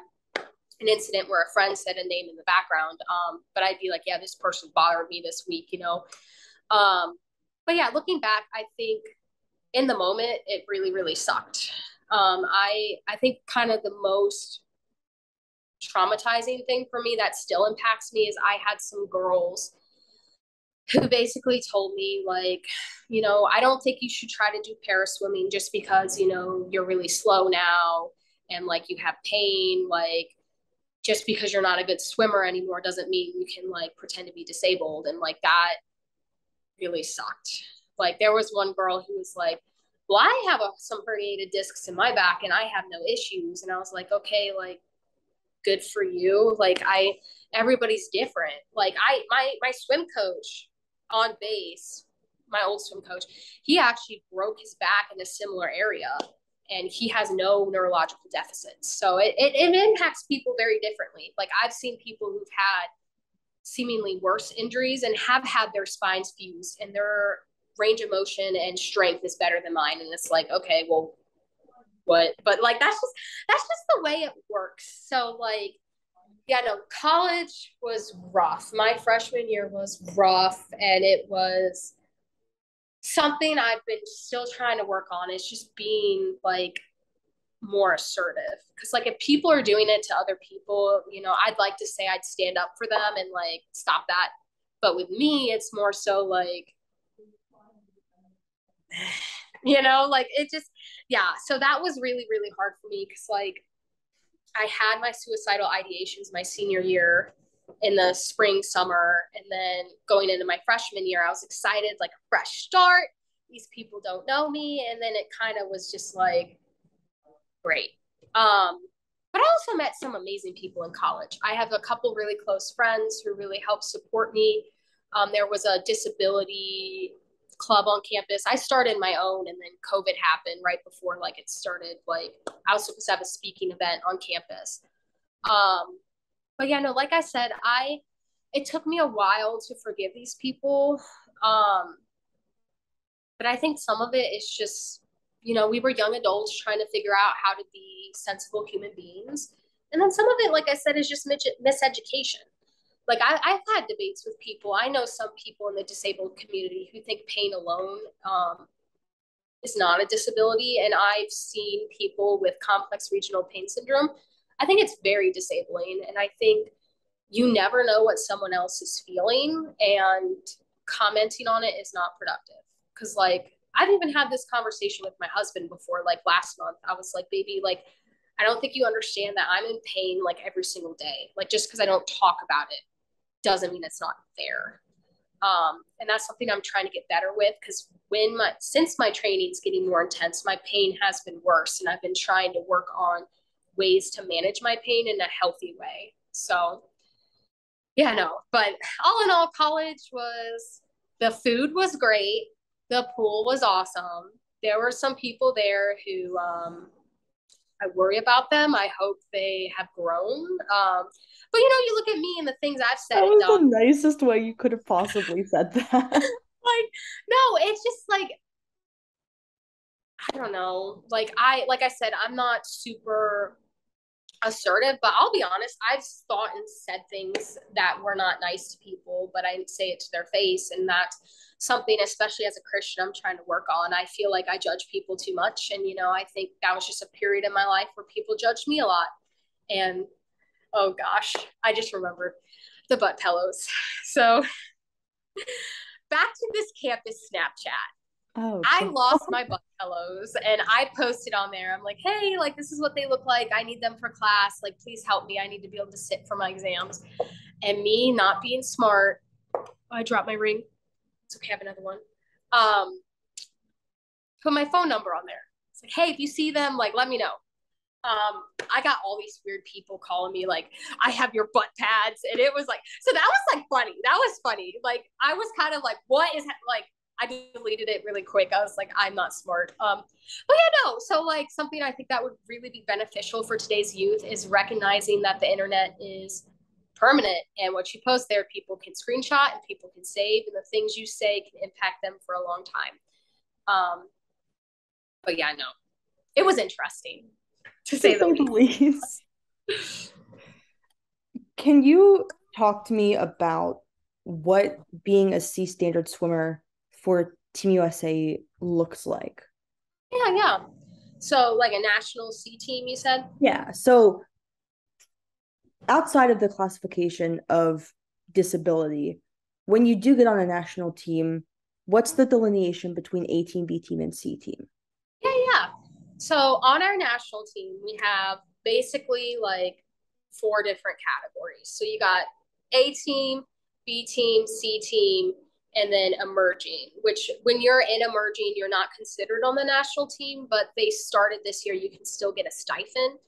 an incident where a friend said a name in the background, but I'd be like, yeah, this person bothered me this week. Um, but yeah, looking back, I think in the moment it really, really sucked. I think kind of the most traumatizing thing for me that still impacts me is I had some girls who basically told me like, I don't think you should try to do para swimming just because, you're really slow now, and like you have pain, like just because you're not a good swimmer anymore doesn't mean you can like pretend to be disabled. And like that really sucked. Like there was one girl who was like, well, I have some herniated discs in my back and I have no issues. And I was like, okay, like good for you. Like everybody's different. Like my swim coach on base, my old swim coach, he actually broke his back in a similar area, and he has no neurological deficits. So it impacts people very differently. Like I've seen people who've had seemingly worse injuries and have had their spines fused, and their range of motion and strength is better than mine. And it's like, okay, well, what? But like that's just the way it works. So like, yeah, no, college was rough. My freshman year was rough, and it was something I've been still trying to work on. Is just being like more assertive, because like if people are doing it to other people, I'd like to say I'd stand up for them and like stop that, but with me it's more so like like it just, yeah, so that was really, really hard for me, because like I had my suicidal ideations my senior year in the spring, summer, and then going into my freshman year I was excited, like a fresh start, these people don't know me, and then it kind of was just like great. But I also met some amazing people in college. I have a couple really close friends who really helped support me. There was a disability club on campus. I started my own, and then COVID happened right before like it started. Like I was supposed to have a speaking event on campus. But yeah, no, like I said, it took me a while to forgive these people. But I think some of it is just, we were young adults trying to figure out how to be sensible human beings. And then some of it, like I said, is just miseducation. Like I've had debates with people. I know some people in the disabled community who think pain alone is not a disability. And I've seen people with complex regional pain syndrome. I think it's very disabling. And I think you never know what someone else is feeling, and commenting on it is not productive. Because like I've even had this conversation with my husband before, like last month. I was like, baby, like I don't think you understand that I'm in pain like every single day. Like just because I don't talk about it doesn't mean it's not there. And that's something I'm trying to get better with, because since my training is getting more intense, my pain has been worse, and I've been trying to work on ways to manage my pain in a healthy way. So yeah, no, but all in all, college was, the food was great. The pool was awesome. There were some people there who I worry about them. I hope they have grown. But you look at me and the things I've said That and was the done. nicest way you could have possibly said that. Like, no, it's just like, I don't know. Like I said, I'm not super assertive, but I'll be honest, I've thought and said things that were not nice to people, but I didn't say it to their face. And that's something, especially as a Christian, I'm trying to work on. I feel like I judge people too much. And, I think that was just a period in my life where people judged me a lot. And oh gosh, I just remembered the butt pillows. So back to this campus Snapchat. Oh, I God. lost my butt pillows and I posted on there. I'm like, hey, like this is what they look like. I need them for class. Like, please help me. I need to be able to sit for my exams. And me not being smart, I dropped my ring. It's okay, I have another one. Put my phone number on there. It's like, hey, if you see them, like, let me know. I got all these weird people calling me like, I have your butt pads. And it was like, so that was like funny. That was funny. Like, I was kind of like, what is like, I deleted it really quick. I was like, I'm not smart. But yeah, no. So like something I think that would really be beneficial for today's youth is recognizing that the internet is permanent, and what you post there, people can screenshot and people can save, and the things you say can impact them for a long time. But yeah, no, it was interesting to To say the say the least. least. Can you talk to me about what being a C standard swimmer for Team USA looks like? Yeah, yeah. So like a national C team, you said? Yeah. So outside of the classification of disability, when you do get on a national team, what's the delineation between A team, B team, and C team? Yeah, yeah. So on our national team, we have basically like four different categories. So you got A team, B team, C team, and then emerging, which when you're in emerging, you're not considered on the national team, but they started this year, you can still get a stipend.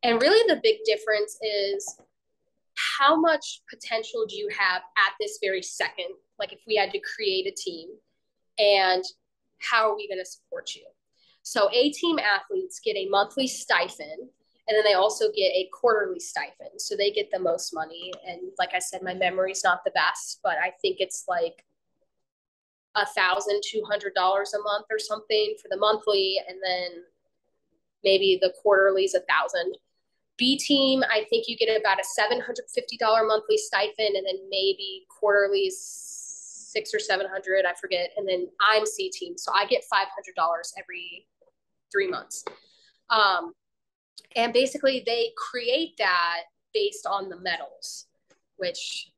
And really the big difference is how much potential do you have at this very second? Like if we had to create a team, and how are we going to support you? So A team athletes get a monthly stipend, and then they also get a quarterly stipend. So they get the most money. And like I said, my memory's not the best, but I think it's like $1,200 a month or something for the monthly, and then maybe the quarterly is $1,000. B team, I think you get about a $750 monthly stipend, and then maybe quarterly six or 700, I forget. And then I'm C team, so I get $500 every 3 months. And basically, they create that based on the medals, which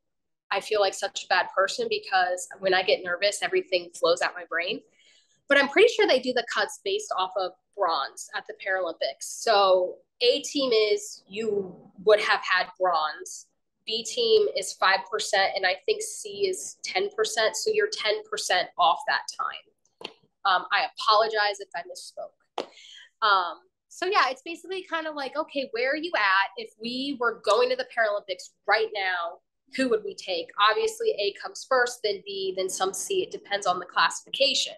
I feel like such a bad person because when I get nervous, everything flows out my brain. But I'm pretty sure they do the cuts based off of bronze at the Paralympics. So A team is you would have had bronze. B team is 5%, and I think C is 10%. So you're 10% off that time. I apologize if I misspoke. So yeah, it's basically kind of like, okay, where are you at? If we were going to the Paralympics right now, who would we take? Obviously, A comes first, then B, then some C. It depends on the classification.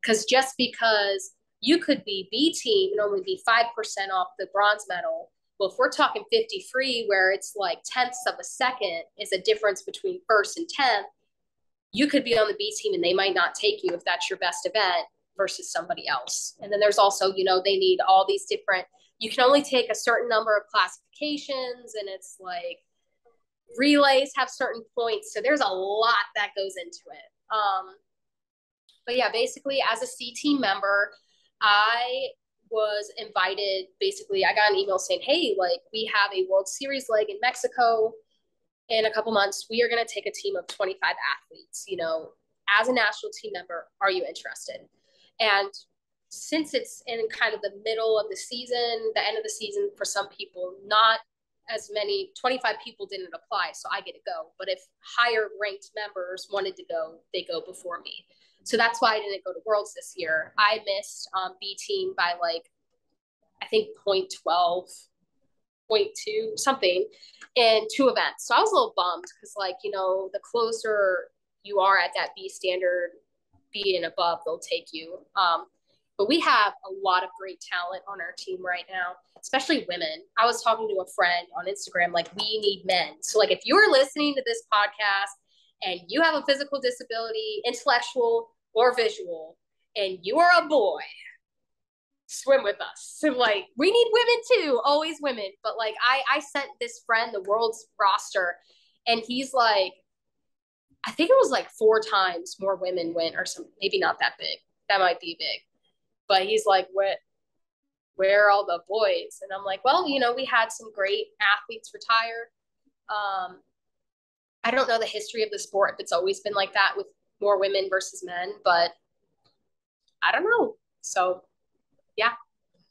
Because just because you could be B team and only be 5% off the bronze medal, well, if we're talking 50 free, where it's like tenths of a second is a difference between first and 10th, you could be on the B team and they might not take you if that's your best event versus somebody else. And then there's also, they need all these different, you can only take a certain number of classifications, and it's like relays have certain points. So there's a lot that goes into it. But yeah, basically as a C team member, I was invited. Basically, I got an email saying, hey, like we have a World Series leg in Mexico in a couple months. We are going to take a team of 25 athletes. As a national team member, are you interested? And since it's in kind of the middle of the season, the end of the season for some people, not as many, 25 people didn't apply, so I get to go. But if higher ranked members wanted to go, they go before me. So that's why I didn't go to Worlds this year. I missed B team by like, I think 0.12, 0.2, something in 2 events. So I was a little bummed because, like, you know, the closer you are at that B standard, B and above, they'll take you. But we have a lot of great talent on our team right now, especially women. I was talking to a friend on Instagram, like, we need men. So, like, if you're listening to this podcast and you have a physical disability, intellectual or visual, and you are a boy, swim with us. So, like, we need women too, always women. But, like, I sent this friend the world's roster, and he's like, I think it was like 4 times more women went, or some, maybe not that big. That might be big. But he's like, where are all the boys? And I'm like, well, you know, we had some great athletes retire. I don't know the history of the sport, if it's always been like that with more women versus men, but I don't know. So, yeah.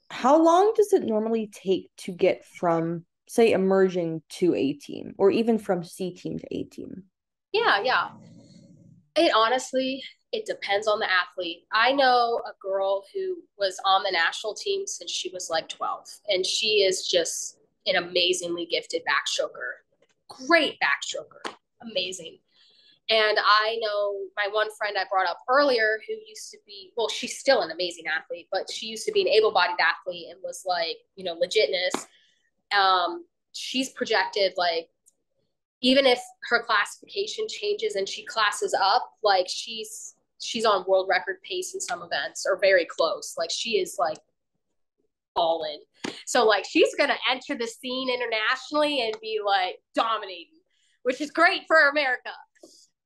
How long does it normally take to get from, say, emerging to A team, or even from C team to A team? Yeah. It honestly, it depends on the athlete. I know a girl who was on the national team since she was like 12, and she is just an amazingly gifted backstroker. Great backstroker. Amazing. And I know my one friend I brought up earlier who used to be, well, she's still an amazing athlete, but she used to be an able-bodied athlete and was like, you know, legitness. She's projected, like, even if her classification changes and she classes up, like, she's on world record pace in some events, or very close. Like, she is like all in. So, like, she's gonna enter the scene internationally and be like dominating, which is great for America.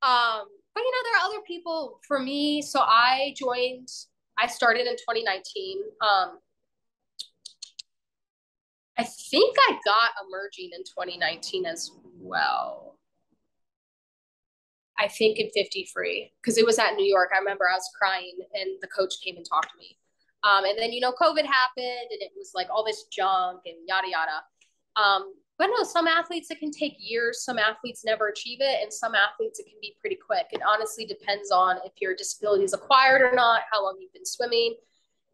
But, you know, there are other people for me. So I started in 2019. I think I got emerging in 2019 as well. I think in 50 free, because it was at New York. I remember I was crying and the coach came and talked to me. And then, you know, COVID happened and it was like all this junk and yada, yada. But no, some athletes, it can take years. Some athletes never achieve it. And some athletes, it can be pretty quick. It honestly depends on if your disability is acquired or not, how long you've been swimming.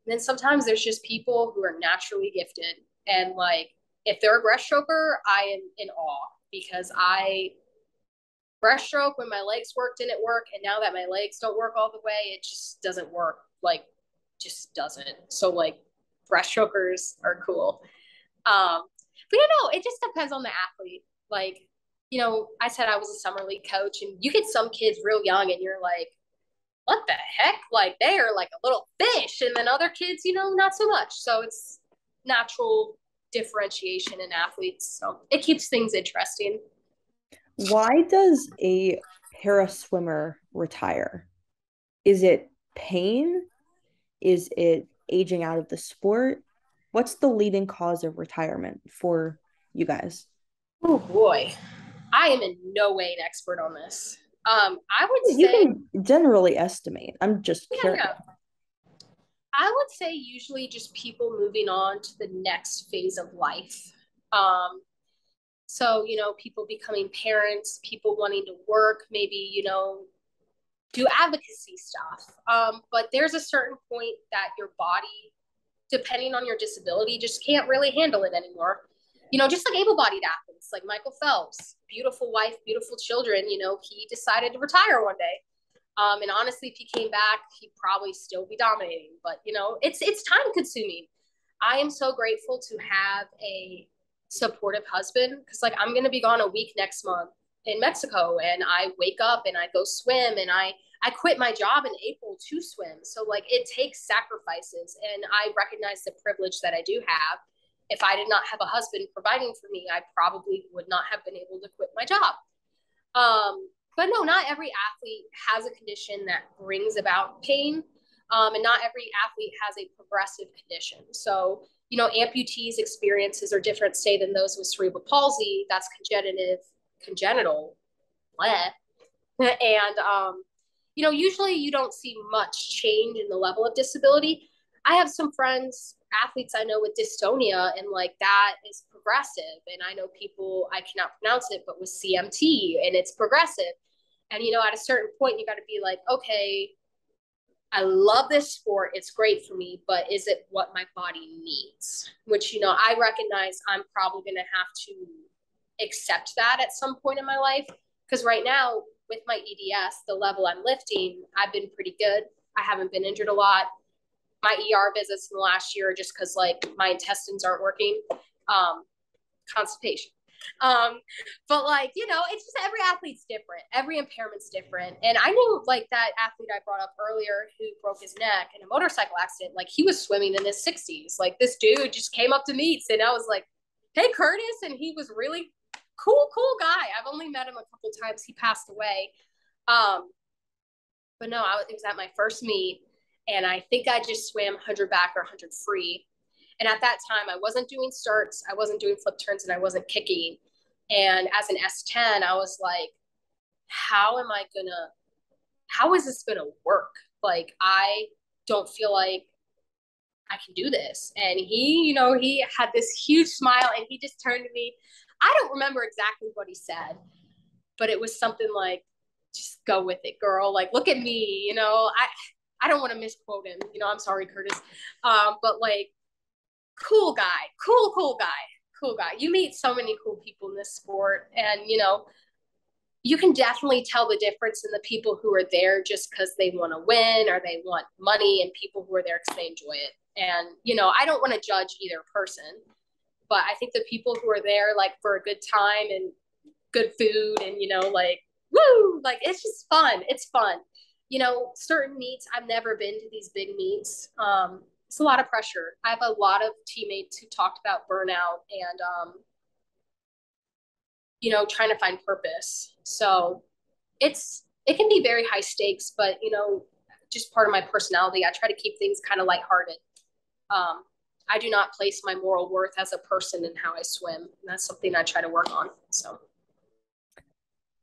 And then sometimes there's just people who are naturally gifted. And, like, if they're a breaststroker, I am in awe, because I breaststroke when my legs didn't work. And now that my legs don't work all the way, it just doesn't work. Like, just doesn't. So, like, breaststrokers are cool. But, you know, it just depends on the athlete. Like, you know, I said I was a summer league coach, and you get some kids real young and you're like, what the heck? Like, they are like a little fish. And then other kids, you know, not so much. So it's natural differentiation in athletes. So it keeps things interesting. Why does a para swimmer retire? Is it pain? Is it aging out of the sport? What's the leading cause of retirement for you guys? Oh boy, I am in no way an expert on this. I would You say, can generally estimate. I'm just curious. yeah. I would say usually just people moving on to the next phase of life. So, you know, people becoming parents, people wanting to work, maybe, you know, do advocacy stuff. But there's a certain point that your body, depending on your disability, just can't really handle it anymore. You know, just like able-bodied athletes, like Michael Phelps, beautiful wife, beautiful children, you know, he decided to retire one day. And honestly, if he came back, he'd probably still be dominating. But, you know, it's time consuming. I am so grateful to have a supportive husband, because, like, I'm going to be gone a week next month in Mexico, and I wake up and I go swim, and I quit my job in April to swim. So, like, it takes sacrifices, and I recognize the privilege that I do have. If I did not have a husband providing for me, I probably would not have been able to quit my job. But no, not every athlete has a condition that brings about pain. And not every athlete has a progressive condition. So, you know, amputees' experiences are different, say, than those with cerebral palsy. That's congenital. Bleh. And, you know, usually you don't see much change in the level of disability. I have some friends, athletes I know with dystonia, and like that is progressive. And I know people, I cannot pronounce it, but with CMT, and it's progressive. And, you know, at a certain point, you got to be like, okay, I love this sport. It's great for me, but is it what my body needs? Which, you know, I recognize I'm probably going to have to accept that at some point in my life. Because right now, with my EDS, the level I'm lifting, I've been pretty good. I haven't been injured a lot. My ER visits in the last year are just because like my intestines aren't working. Constipation. Um, but like, you know, it's just every athlete's different. Every impairment's different. And I knew like that athlete I brought up earlier who broke his neck in a motorcycle accident, like he was swimming in his 60s. Like this dude just came up to meets and I was like, hey, Curtis. And he was really cool guy. I've only met him a couple times. He passed away. But no, it was at my first meet. And I think I just swam 100 back or 100 free. And at that time, I wasn't doing starts, I wasn't doing flip turns, and I wasn't kicking. And as an S10, I was like, how is this gonna work? Like, I don't feel like I can do this. And he, you know, he had this huge smile and he just turned to me. I don't remember exactly what he said, but it was something like, just go with it, girl. Like, look at me, you know, I don't want to misquote him, you know, I'm sorry, Curtis. But like, cool guy, cool guy. You meet so many cool people in this sport, and you know, you can definitely tell the difference in the people who are there just because they want to win or they want money, and people who are there because they enjoy it. And you know, I don't want to judge either person, but I think the people who are there like for a good time and good food, and you know, like woo, like it's just fun. It's fun. You know, certain meets, I've never been to these big meets. It's a lot of pressure. I have a lot of teammates who talked about burnout and, you know, trying to find purpose. So it can be very high stakes, but, you know, just part of my personality. I try to keep things kind of lighthearted. I do not place my moral worth as a person in how I swim. And that's something I try to work on. So.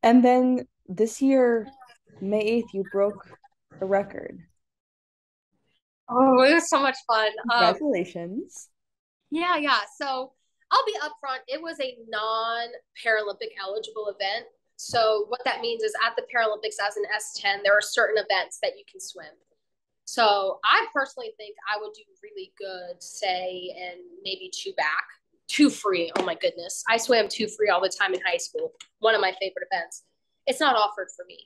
And then this year, May 8th, you broke a record. Oh, it was so much fun. Congratulations. Yeah. So I'll be upfront. It was a non-Paralympic eligible event. So what that means is at the Paralympics as an S10, there are certain events that you can swim. So I personally think I would do really good, say, and maybe two back, two free. Oh my goodness. I swam two free all the time in high school. One of my favorite events. It's not offered for me.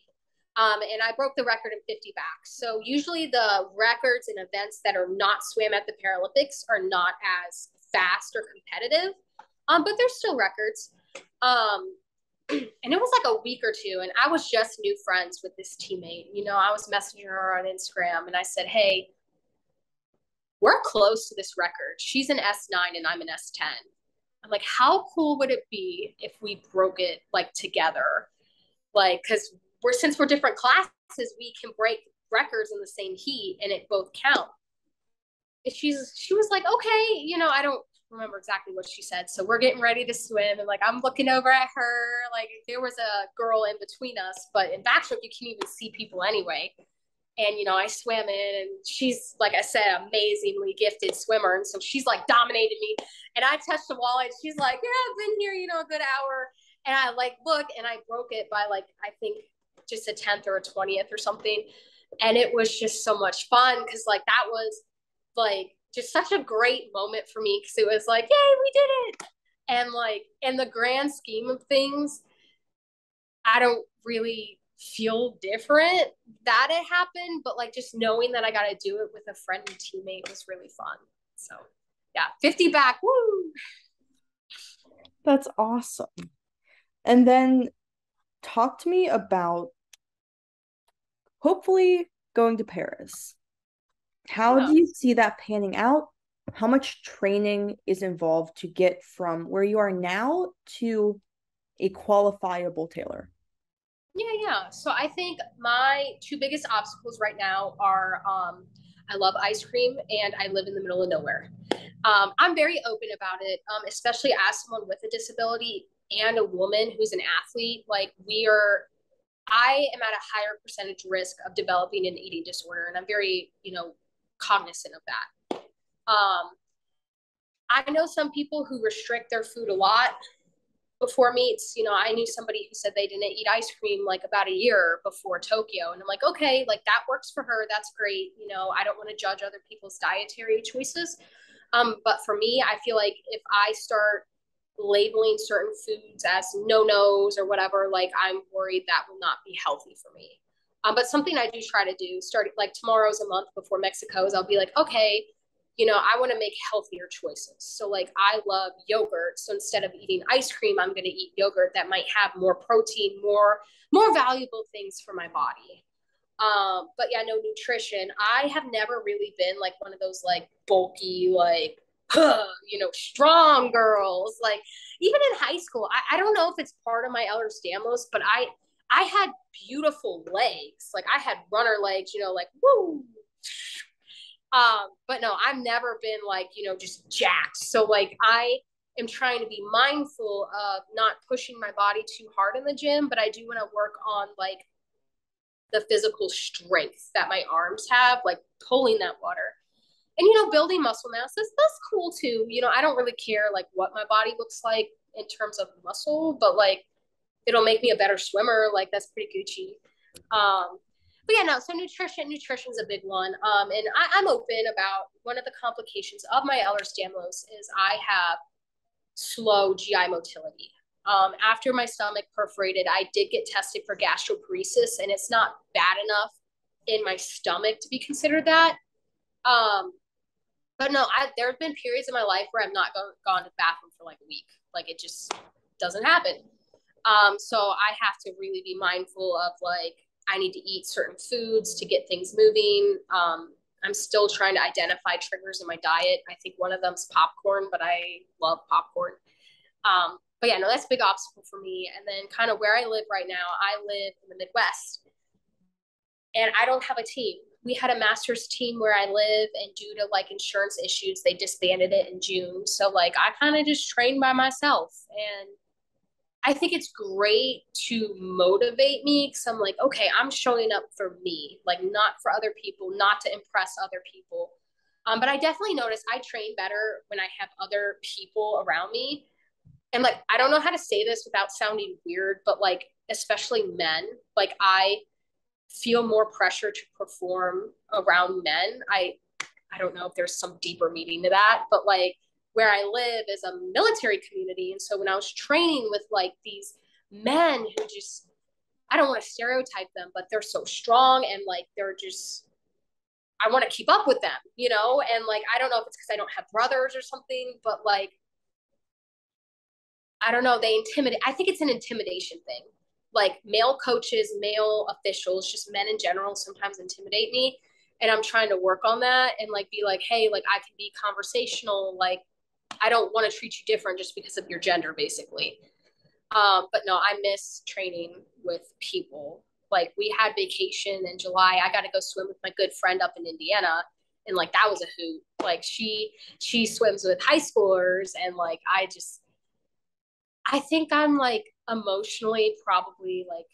And I broke the record in 50 back. So usually the records and events that are not swam at the Paralympics are not as fast or competitive, but they're still records. And it was like a week or two, and I was just new friends with this teammate. You know, I was messaging her on Instagram, and I said, hey, we're close to this record. She's an S9 and I'm an S10. I'm like, how cool would it be if we broke it like together? Like, because since we're different classes, we can break records in the same heat and it both count. And she was like, okay, you know, I don't remember exactly what she said. So we're getting ready to swim, and like I'm looking over at her, like there was a girl in between us, but in backstroke you can't even see people anyway. And you know, I swam in, and she's like I said, amazingly gifted swimmer, and so she's like dominated me. And I touched the wall, and she's like, yeah, I've been here, you know, a good hour. And I like look, and I broke it by like I think just a 10th or a 20th or something. And it was just so much fun because like that was like just such a great moment for me because it was like, yay, we did it. And like in the grand scheme of things, I don't really feel different that it happened, but like just knowing that I got to do it with a friend and teammate was really fun. So yeah, 50 back, woo. That's awesome. And then talk to me about hopefully going to Paris. How do you see that panning out? How much training is involved to get from where you are now to a qualifiable Taylor? Yeah. So I think my two biggest obstacles right now are I love ice cream and I live in the middle of nowhere. I'm very open about it, especially as someone with a disability and a woman who's an athlete. Like I am at a higher percentage risk of developing an eating disorder, and I'm very, you know, cognizant of that. Um, I know some people who restrict their food a lot before meets. I knew somebody who said they didn't eat ice cream like about a year before Tokyo. And I'm like, okay, like that works for her. That's great. I don't want to judge other people's dietary choices. But for me, I feel like if I start labeling certain foods as no-nos or whatever, like I'm worried that will not be healthy for me. But something I do try to do, starting like tomorrow's a month before Mexico's, I'll be like, okay, I want to make healthier choices. So like I love yogurt. So instead of eating ice cream, I'm going to eat yogurt that might have more protein, more valuable things for my body. But yeah, no nutrition. I have never really been like one of those like bulky, like, strong girls. Like even in high school, I don't know if it's part of my Ehlers-Danlos, but I had beautiful legs. Like I had runner legs, like woo. But no, I've never been like, just jacked. So like I am trying to be mindful of not pushing my body too hard in the gym, but I do want to work on like the physical strength that my arms have, like pulling that water. And building muscle mass, that's cool too. I don't really care like what my body looks like in terms of muscle, but like it'll make me a better swimmer. Like that's pretty Gucci. But yeah, no. So nutrition's a big one. And I'm open about one of the complications of my Ehlers-Danlos is I have slow GI motility. After my stomach perforated, I did get tested for gastroparesis, and it's not bad enough in my stomach to be considered that. But no, there have been periods in my life where I've not gone to the bathroom for like a week. Like it just doesn't happen. So I have to really be mindful of like, I need to eat certain foods to get things moving. I'm still trying to identify triggers in my diet. I think one of them's popcorn, but I love popcorn. But yeah, no, that's a big obstacle for me. And then kind of where I live right now, I live in the Midwest and I don't have a team. We had a master's team where I live, and due to like insurance issues, they disbanded it in June. So like I kind of just trained by myself, and I think it's great to motivate me because I'm like, okay, I'm showing up for me, like not for other people, not to impress other people. But I definitely notice I train better when I have other people around me. And like, I don't know how to say this without sounding weird, but like, especially men, like I feel more pressure to perform around men. I don't know if there's some deeper meaning to that, but like where I live is a military community. And so when I was training with like these men who just, I don't want to stereotype them, but they're so strong and like they're just, I want to keep up with them, And like, I don't know if it's because I don't have brothers or something, but like, I don't know, they intimidate. I think it's an intimidation thing. Like male coaches, male officials, just men in general sometimes intimidate me. And I'm trying to work on that and like be like, hey, like I can be conversational. Like I don't want to treat you different just because of your gender, basically. But no, I miss training with people. Like we had vacation in July. I got to go swim with my good friend up in Indiana. And like that was a hoot. Like she swims with high schoolers and like I think I'm like emotionally probably like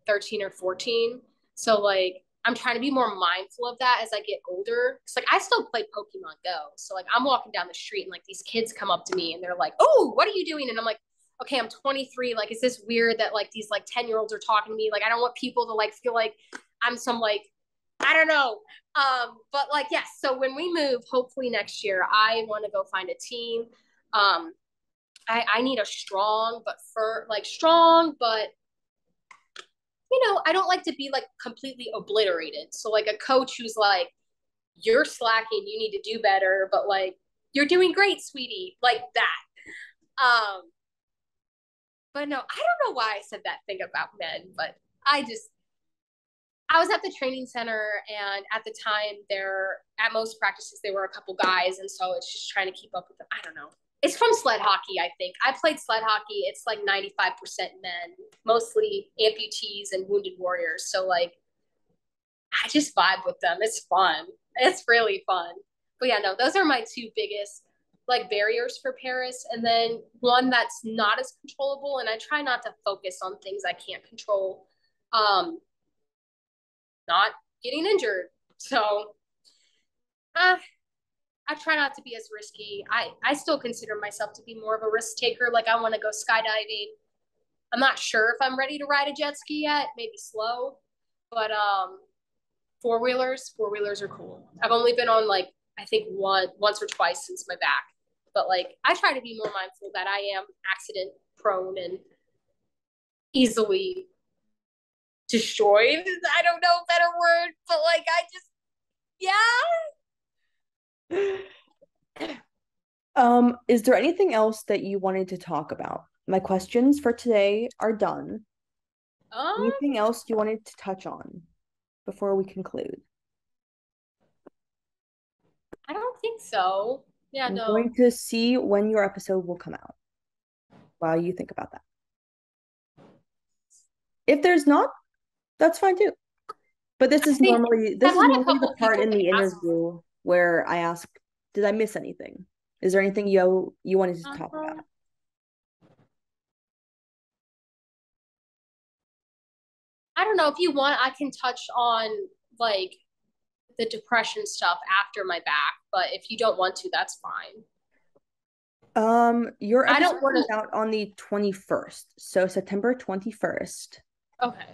13 or 14. So like I'm trying to be more mindful of that as I get older. Cause like I still play Pokemon Go. So like I'm walking down the street and like these kids come up to me and they're like, oh, what are you doing? And I'm like, okay, I'm 23. Like, is this weird that like these like 10-year-olds are talking to me? Like, I don't want people to like feel like I'm some like, I don't know. But like, yes. So when we move, hopefully next year, I want to go find a team. Um, I need a strong, but I don't like to be like completely obliterated. So like a coach who's like, you're slacking, you need to do better, but like, you're doing great, sweetie, like that. But no, I don't know why I said that thing about men, but I was at the training center, and at the time at most practices there were a couple guys, and so it's just trying to keep up with them. I don't know. It's from sled hockey, I think. I played sled hockey. It's like 95% men, mostly amputees and wounded warriors. So like I just vibe with them. It's fun. It's really fun. But yeah, no, those are my two biggest like barriers for Paris. And then one that's not as controllable, and I try not to focus on things I can't control. Not getting injured. So I try not to be as risky. I still consider myself to be more of a risk taker. Like I want to go skydiving. I'm not sure if I'm ready to ride a jet ski yet, maybe slow, but four wheelers are cool. I've only been on like I think once or twice since my back, but like I try to be more mindful that I am accident prone and easily destroyed. I don't know a better word, but like I just yeah. Is there anything else that you wanted to talk about? My questions for today are done. Um, Anything else you wanted to touch on before we conclude? I don't think so. Yeah, I'm no. going to see when your episode will come out while you think about that. If there's not, that's fine too. But I think this I've is had a normally the couple part people in the ask. interview where I ask, did I miss anything? Is there anything you wanted to talk about? Um, I don't know if you want. I can touch on like the depression stuff after my back, but if you don't want to, that's fine. Your I episode don't want comes to. out on the 21st. So September 21st. Okay.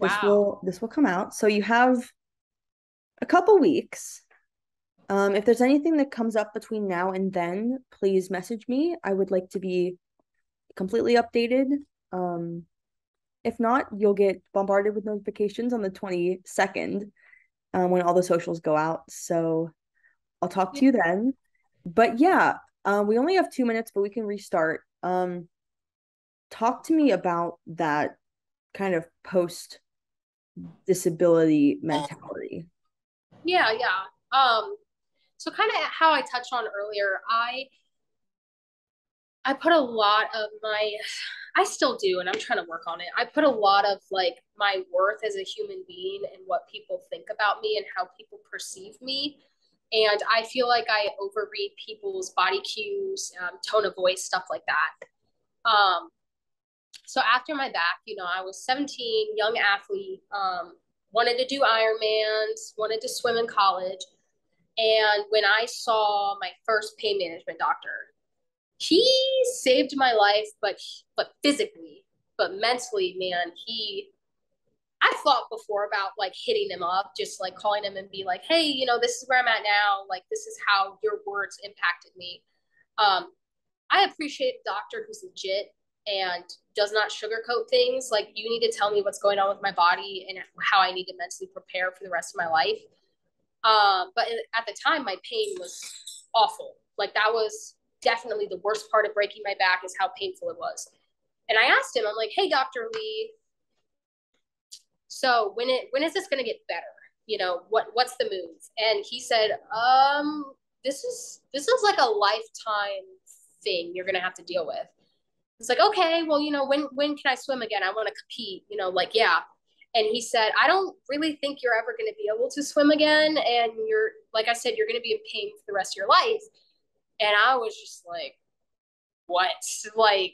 This Wow. will come out. So you have a couple weeks. If there's anything that comes up between now and then, please message me. I would like to be completely updated. Um, if not, you'll get bombarded with notifications on the 22nd, when all the socials go out. So I'll talk Yeah. to you then. But yeah, we only have 2 minutes, but we can restart. Talk to me about that kind of post disability mentality. Yeah, yeah. So kind of how I touched on earlier, I put a lot of I still do, and I'm trying to work on it. I put a lot of like my worth as a human being and what people think about me and how people perceive me. And I feel like I overread people's body cues, tone of voice, stuff like that. So after my back, I was 17, young athlete, wanted to do Ironmans, wanted to swim in college. And when I saw my first pain management doctor, he saved my life, but physically, but mentally, man, I thought before about like hitting him up, just like calling him and be like, hey, this is where I'm at now. Like, this is how your words impacted me. Um, I appreciate a doctor who's legit and does not sugarcoat things. Like, you need to tell me what's going on with my body and how I need to mentally prepare for the rest of my life. But at the time, my pain was awful. Like, that was definitely the worst part of breaking my back, is how painful it was. And I asked him, I'm like, hey, Dr. Lee, so when is this going to get better? What's the move? And he said, this is like a lifetime thing you're going to have to deal with. It's like, okay, well, when can I swim again? I want to compete, like, yeah. And he said, I don't really think you're ever going to be able to swim again. And like I said, you're going to be in pain for the rest of your life. And I was just like, what? Like,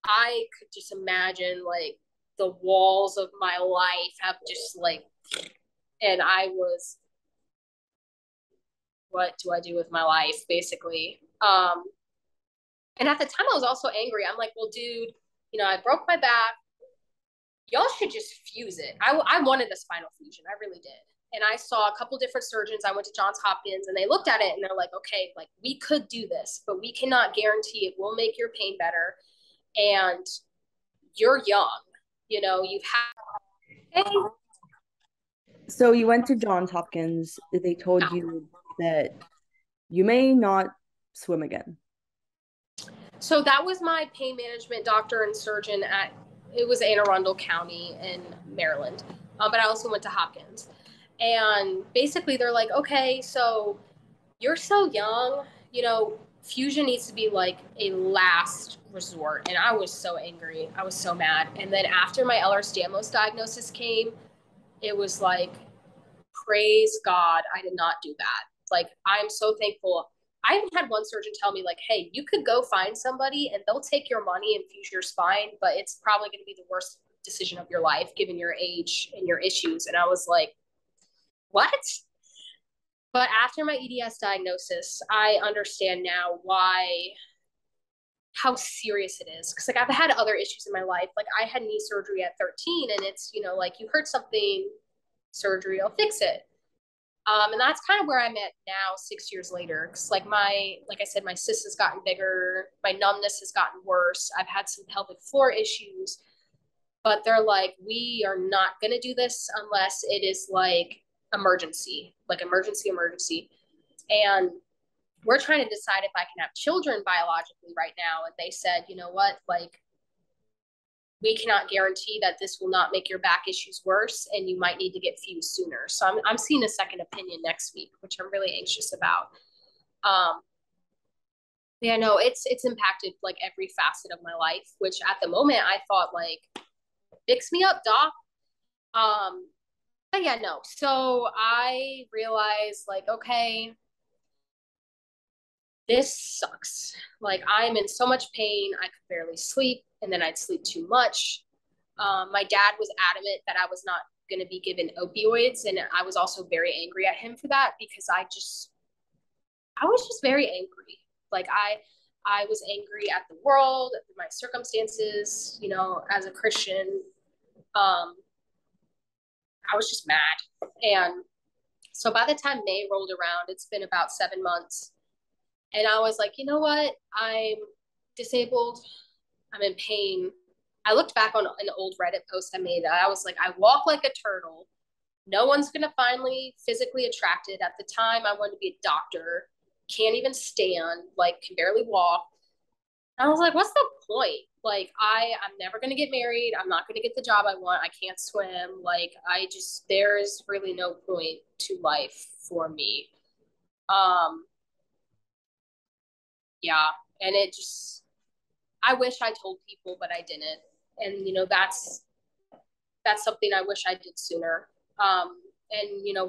I could just imagine like the walls of my life have just like, and I was, what do I do with my life, basically? And at the time, I was also angry. I'm like, well, dude, I broke my back. Y'all should just fuse it. I wanted a spinal fusion. I really did. And I saw a couple different surgeons. I went to Johns Hopkins and they looked at it and they're like, okay, like we could do this, but we cannot guarantee it will make your pain better. And you're young, you've had, hey, So you went to Johns Hopkins. They told you that you may not swim again. so that was my pain management doctor and surgeon it was Anne Arundel County in Maryland. But I also went to Hopkins. And basically they're like, okay, so you're so young, fusion needs to be like a last resort. And I was so angry. I was so mad. And then after my Ehlers-Danlos diagnosis came, it was like, praise God, I did not do that. Like, I'm so thankful. I even had one surgeon tell me, like, hey, you could go find somebody and they'll take your money and fuse your spine, but it's probably going to be the worst decision of your life given your age and your issues. And I was like, what? But after my EDS diagnosis, I understand now how serious it is. Cause like I've had other issues in my life. Like I had knee surgery at 13 and it's, like you hurt something, surgery will fix it. And that's kind of where I'm at now, 6 years later. Cause like like I said, my cyst has gotten bigger, my numbness has gotten worse. I've had some pelvic floor issues, but they're like, we are not going to do this unless it is like emergency, like emergency. And we're trying to decide if I can have children biologically right now. And they said, you know what, like, we cannot guarantee that this will not make your back issues worse and you might need to get fused sooner. So I'm seeing a second opinion next week, which I'm really anxious about. Yeah, no, it's impacted like every facet of my life, which at the moment I thought like, fix me up, doc. But yeah, no. So I realized like, okay, this sucks. Like I'm in so much pain, I could barely sleep, and then I'd sleep too much. My dad was adamant that I was not going to be given opioids, and I was also very angry at him for that because I was just very angry. Like I was angry at the world, at my circumstances, as a Christian. I was just mad. And so by the time May rolled around, it's been about 7 months. And I was like, you know what? I'm disabled. I'm in pain. I looked back on an old Reddit post I made. I was like, I walk like a turtle. No one's going to find me physically attracted. At the time, I wanted to be a doctor. Can't even stand, like, can barely walk. And I was like, what's the point? Like, I'm never going to get married. I'm not going to get the job I want. I can't swim. Like, there's really no point to life for me. Yeah. And I wish I told people, but I didn't. And, that's something I wish I did sooner. And,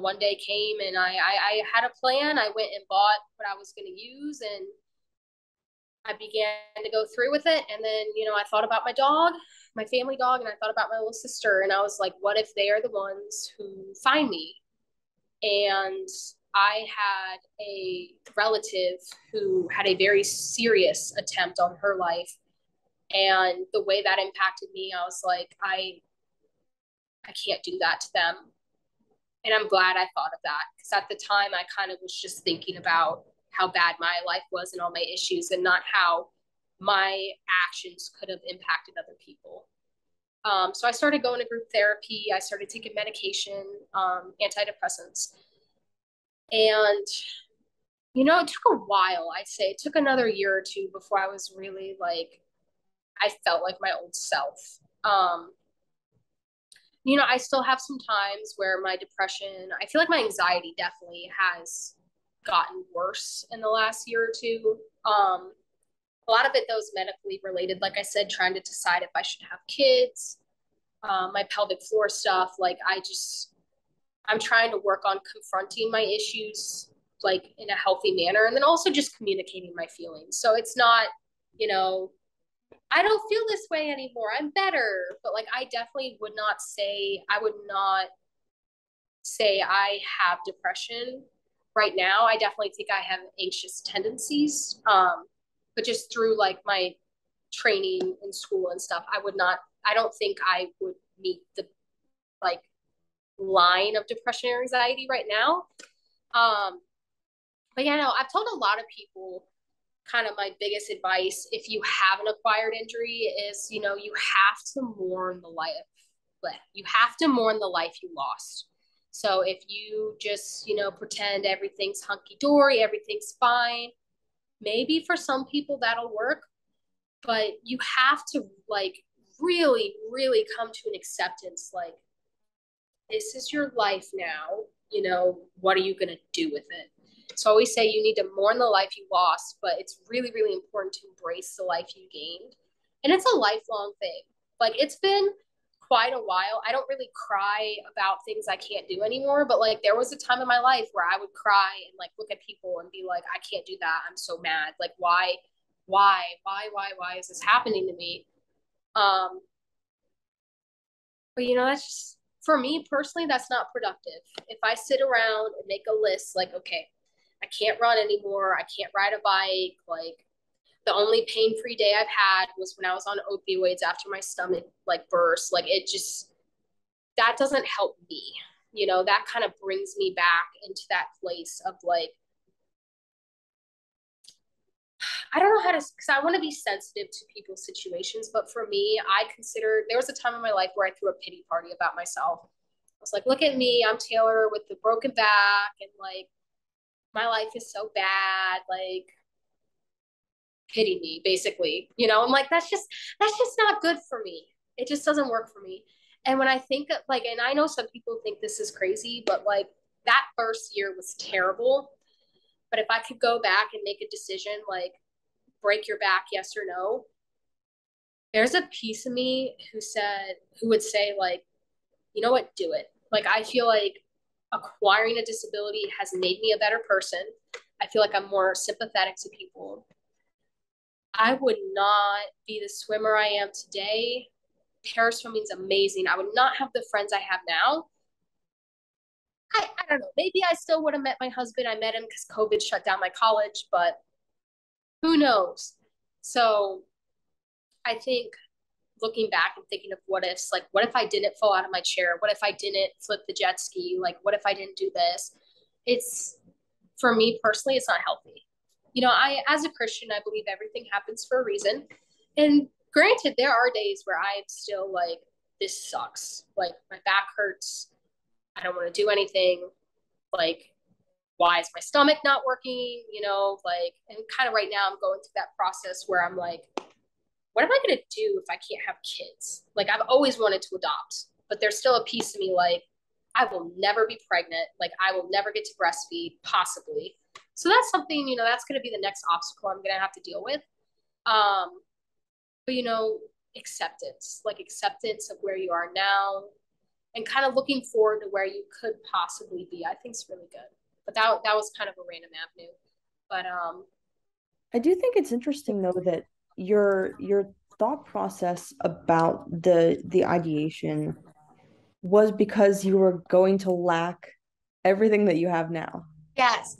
one day came and I had a plan. I went and bought what I was going to use and I began to go through with it. And then, I thought about my dog, my family dog, and I thought about my little sister. And I was like, what if they are the ones who find me? And I had a relative who had a very serious attempt on her life. And the way that impacted me, I was like, I can't do that to them. And I'm glad I thought of that because at the time I kind of was just thinking about how bad my life was and all my issues and not how my actions could have impacted other people. So I started going to group therapy. I started taking medication, antidepressants. And, it took a while, I'd say. It took another year or two before I was really like, I felt like my old self. I still have some times where my depression, I feel like my anxiety definitely has gotten worse in the last year or two. A lot of it, though, is medically related. Like I said, trying to decide if I should have kids, my pelvic floor stuff. Like I'm trying to work on confronting my issues like in a healthy manner and then also just communicating my feelings. So it's not, I don't feel this way anymore. I'm better. But like I definitely would not say I have depression right now. I definitely think I have anxious tendencies. But just through like my training in school and stuff, I don't think I would meet the like line of depression or anxiety right now. But yeah, no, I've told a lot of people kind of my biggest advice if you have an acquired injury is, you have to mourn the life. You have to mourn the life you lost. So if you just, pretend everything's hunky dory, everything's fine, maybe for some people that'll work, but you have to like really, really come to an acceptance like, this is your life now. What are you going to do with it? So I always say you need to mourn the life you lost, but it's really, really important to embrace the life you gained. And it's a lifelong thing. Like it's been quite a while. I don't really cry about things I can't do anymore, but like there was a time in my life where I would cry and like look at people and be like, I can't do that. I'm so mad. Like why is this happening to me? But that's for me personally, that's not productive. If I sit around and make a list, like, okay, I can't run anymore, I can't ride a bike, like the only pain-free day I've had was when I was on opioids after my stomach like burst. Like it just, that doesn't help me. You know, that kind of brings me back into that place of like, I don't know how to, because I want to be sensitive to people's situations. But for me, I consider there was a time in my life where I threw a pity party about myself. I was like, look at me, I'm Taylor with the broken back, and like my life is so bad. Like, pity me, basically. You know, I'm like, that's just not good for me. It just doesn't work for me. And when I think of like, and I know some people think this is crazy, but like that first year was terrible. But if I could go back and make a decision, like break your back, yes or no, there's a piece of me who would say, like, you know what, do it. Like, I feel like acquiring a disability has made me a better person. I feel like I'm more sympathetic to people. I would not be the swimmer I am today. Para swimming is amazing. I would not have the friends I have now. I don't know. Maybe I still would have met my husband. I met him because COVID shut down my college, but who knows? So I think looking back and thinking of what ifs, like what if I didn't fall out of my chair? What if I didn't flip the jet ski? Like what if I didn't do this? It's, for me personally, it's not healthy. You know, I, as a Christian, I believe everything happens for a reason. And granted, there are days where I'm still like, this sucks. Like my back hurts. I don't want to do anything. Like, why is my stomach not working? You know, like, and kind of right now I'm going through that process where I'm like, what am I going to do if I can't have kids? Like, I've always wanted to adopt, but there's still a piece of me like, I will never be pregnant. Like, I will never get to breastfeed, possibly. So that's something, you know, that's going to be the next obstacle I'm going to have to deal with. But, you know, acceptance of where you are now and kind of looking forward to where you could possibly be, I think is really good. But that was kind of a random avenue. But I do think it's interesting though that your thought process about the ideation was because you were going to lack everything that you have now. yes,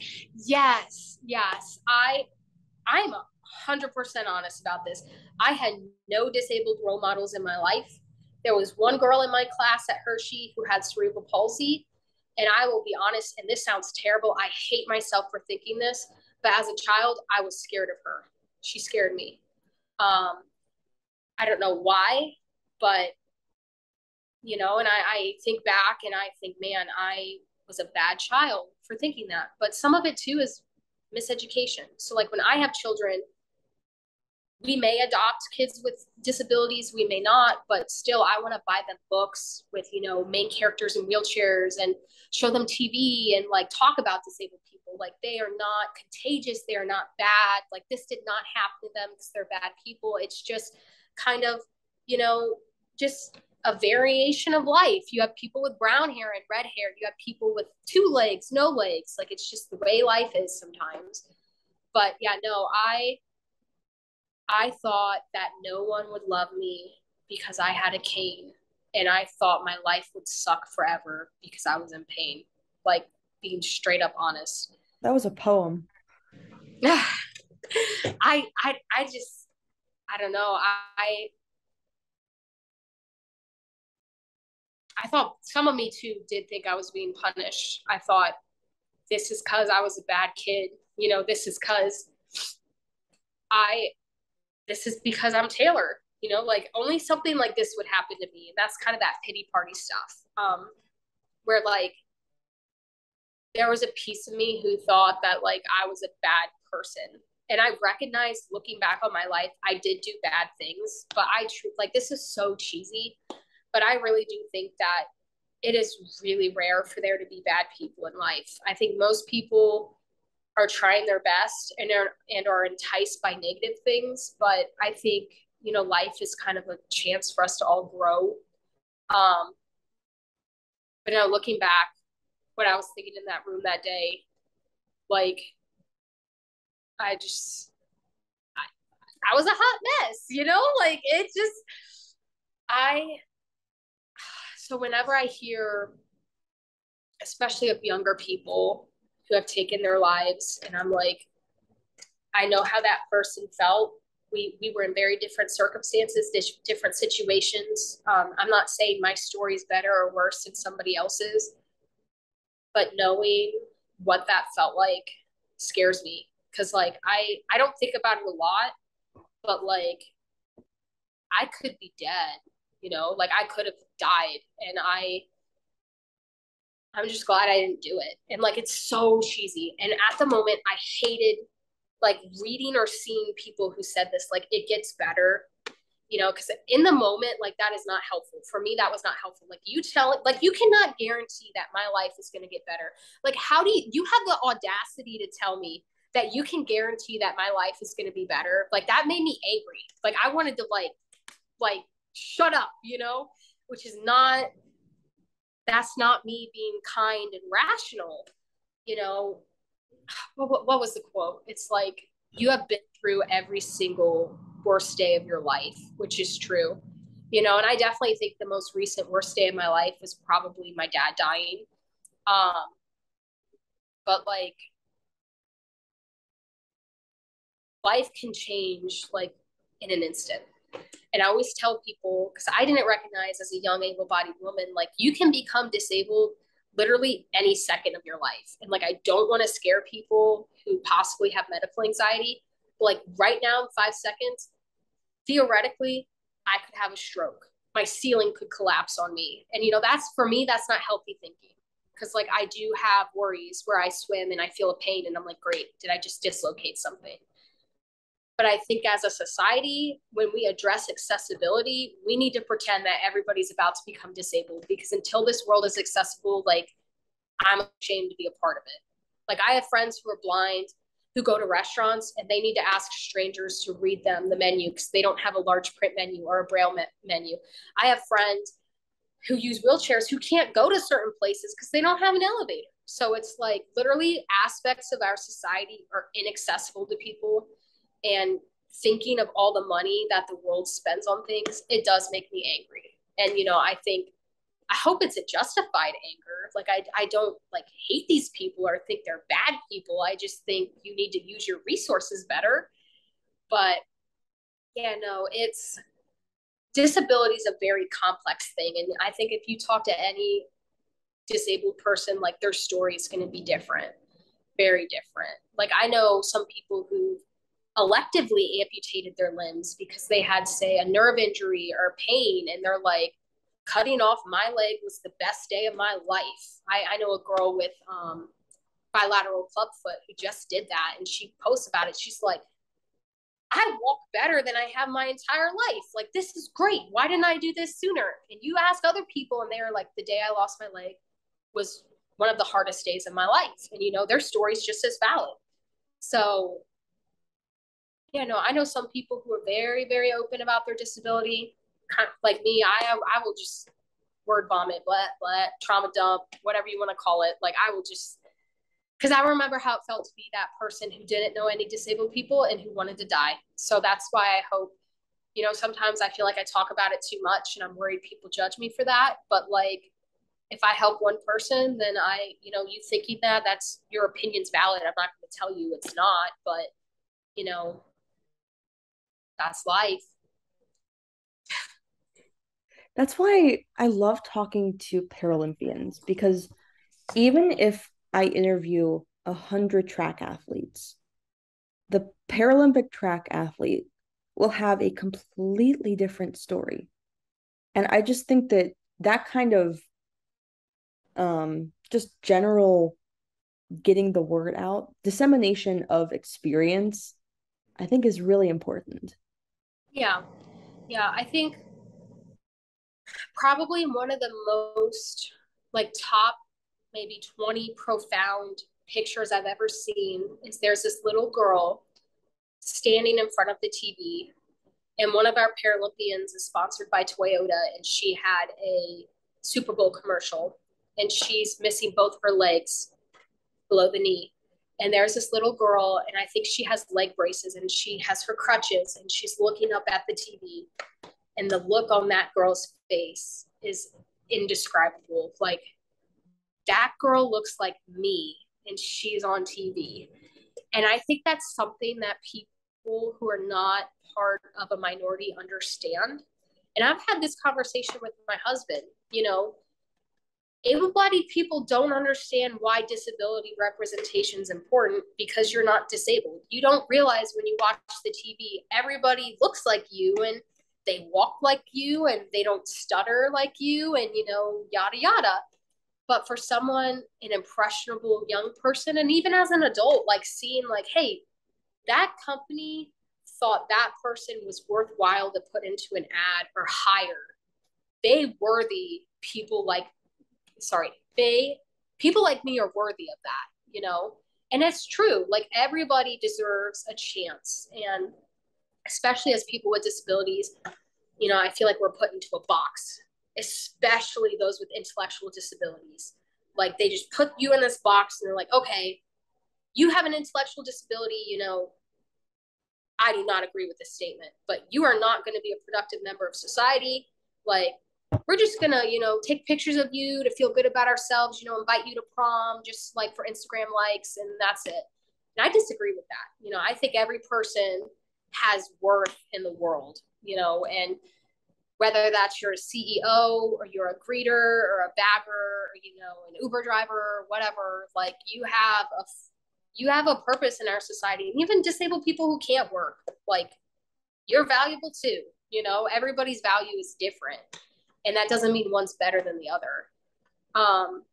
yes. I'm 100% honest about this. I had no disabled role models in my life. There was one girl in my class at Hershey who had cerebral palsy. And I will be honest, and this sounds terrible. I hate myself for thinking this, but as a child, I was scared of her. She scared me. I don't know why, but you know, and I think back and I think, man, I was a bad child for thinking that. But some of it too is miseducation. So like when I have children, we may adopt kids with disabilities, we may not, but still I want to buy them books with, you know, main characters in wheelchairs and show them TV and like talk about disabled people. Like they are not contagious, they are not bad. Like this did not happen to them because they're bad people. It's just kind of, you know, just a variation of life. You have people with brown hair and red hair. You have people with 2 legs, no legs. Like it's just the way life is sometimes. But yeah, no, I thought that no one would love me because I had a cane. And I thought my life would suck forever because I was in pain. Like being straight up honest. That was a poem. I just, I don't know. I thought some of me too did think I was being punished. I thought this is because I was a bad kid. You know, I, this is because I'm Taylor. You know, like only something like this would happen to me. That's kind of that pity party stuff. Where like there was a piece of me who thought that like I was a bad person. And I recognized looking back on my life, I did do bad things, but like this is so cheesy, but I really do think that it is really rare for there to be bad people in life. I think most people are trying their best and are enticed by negative things, but I think, you know, life is kind of a chance for us to all grow. But now looking back, what I was thinking in that room that day, like I just I was a hot mess, you know? Like it just I so whenever I hear, especially of younger people who have taken their lives, and I'm like, I know how that person felt. We were in very different circumstances, different situations. I'm not saying my story is better or worse than somebody else's, but knowing what that felt like scares me. Cause like, I don't think about it a lot, but like, I could be dead, you know, like I could have died, and I'm just glad I didn't do it. And like, it's so cheesy. And at the moment, I hated like reading or seeing people who said this, like, it gets better, you know, because in the moment, like, that is not helpful. For me, that was not helpful. Like, you tell it, like, you cannot guarantee that my life is going to get better. Like, how do you have the audacity to tell me that you can guarantee that my life is going to be better? Like, that made me angry. Like, I wanted to, like, shut up, you know, which is not, that's not me being kind and rational, you know. What was the quote? It's like, you have been through every single worst day of your life, which is true, you know. And I definitely think the most recent worst day of my life was probably my dad dying. um but like, life can change like in an instant. And I always tell people, because I didn't recognize as a young able-bodied woman, like, you can become disabled literally any second of your life. And like, I don't want to scare people who possibly have medical anxiety, but like, right now in 5 seconds, theoretically, I could have a stroke. My ceiling could collapse on me. And you know, that's, for me, that's not healthy thinking. Because like, I do have worries where I swim and I feel a pain and I'm like, great, did I just dislocate something? But I think as a society, when we address accessibility, we need to pretend that everybody's about to become disabled, because until this world is accessible, like, I'm ashamed to be a part of it. Like, I have friends who are blind who go to restaurants and they need to ask strangers to read them the menu because they don't have a large print menu or a braille menu. I have friends who use wheelchairs who can't go to certain places because they don't have an elevator. So it's like, literally, aspects of our society are inaccessible to people. And thinking of all the money that the world spends on things, it does make me angry. And, you know, I hope it's a justified anger. Like, I don't like hate these people or think they're bad people. I just think you need to use your resources better. But yeah, no, it's, disability is a very complex thing. And I think if you talk to any disabled person, like, their story is going to be different, very different. Like, I know some people who electively amputated their limbs because they had, say, a nerve injury or pain, and they're like, cutting off my leg was the best day of my life. I know a girl with bilateral clubfoot who just did that, and she posts about it. She's like, I walk better than I have my entire life. Like, this is great. Why didn't I do this sooner? And you ask other people, and they're like, the day I lost my leg was one of the hardest days of my life. And, you know, their story's just as valid. So yeah, no, I know some people who are very, very open about their disability. Kind of like me, I will just word vomit, blah, trauma dump, whatever you want to call it. Like, I will just, because I remember how it felt to be that person who didn't know any disabled people and who wanted to die. So that's why I hope, you know, sometimes I feel like I talk about it too much and I'm worried people judge me for that. But like, if I help one person, then you know, you thinking that, that's, your opinion's valid. I'm not going to tell you it's not, but, you know, that's life. That's why I love talking to Paralympians, because even if I interview 100 track athletes, the Paralympic track athlete will have a completely different story. And I just think that that kind of just general getting the word out, dissemination of experience, I think is really important. Yeah. Yeah. I think probably one of the most, like, top maybe 20 profound pictures I've ever seen is, there's this little girl standing in front of the TV, and one of our Paralympians is sponsored by Toyota, and she had a Super Bowl commercial, and she's missing both her legs below the knee. And there's this little girl, and I think she has leg braces, and she has her crutches, and she's looking up at the TV. And the look on that girl's face is indescribable. Like, that girl looks like me and she's on TV. And I think that's something that people who are not part of a minority understand. And I've had this conversation with my husband. Able-bodied people don't understand why disability representation is important because you're not disabled. You don't realize when you watch the TV, everybody looks like you and they walk like you and they don't stutter like you and, yada, yada. But for someone, an impressionable young person, and even as an adult, like seeing like, hey, that company thought that person was worthwhile to put into an ad or hire. They worthy people like people like me are worthy of that. And it's true. Like, everybody deserves a chance. And especially as people with disabilities, I feel like we're put into a box, especially those with intellectual disabilities. Like, they just put you in this box and they're like, okay, you have an intellectual disability, I do not agree with this statement, but you are not going to be a productive member of society. Like, we're just going to, take pictures of you to feel good about ourselves, invite you to prom just like for Instagram likes, and that's it. And I disagree with that. I think every person has worth in the world, and whether that's you're a CEO or you're a greeter or a bagger or, an Uber driver or whatever, like, you have a purpose in our society. And even disabled people who can't work, like, you're valuable too. Everybody's value is different. And that doesn't mean one's better than the other. But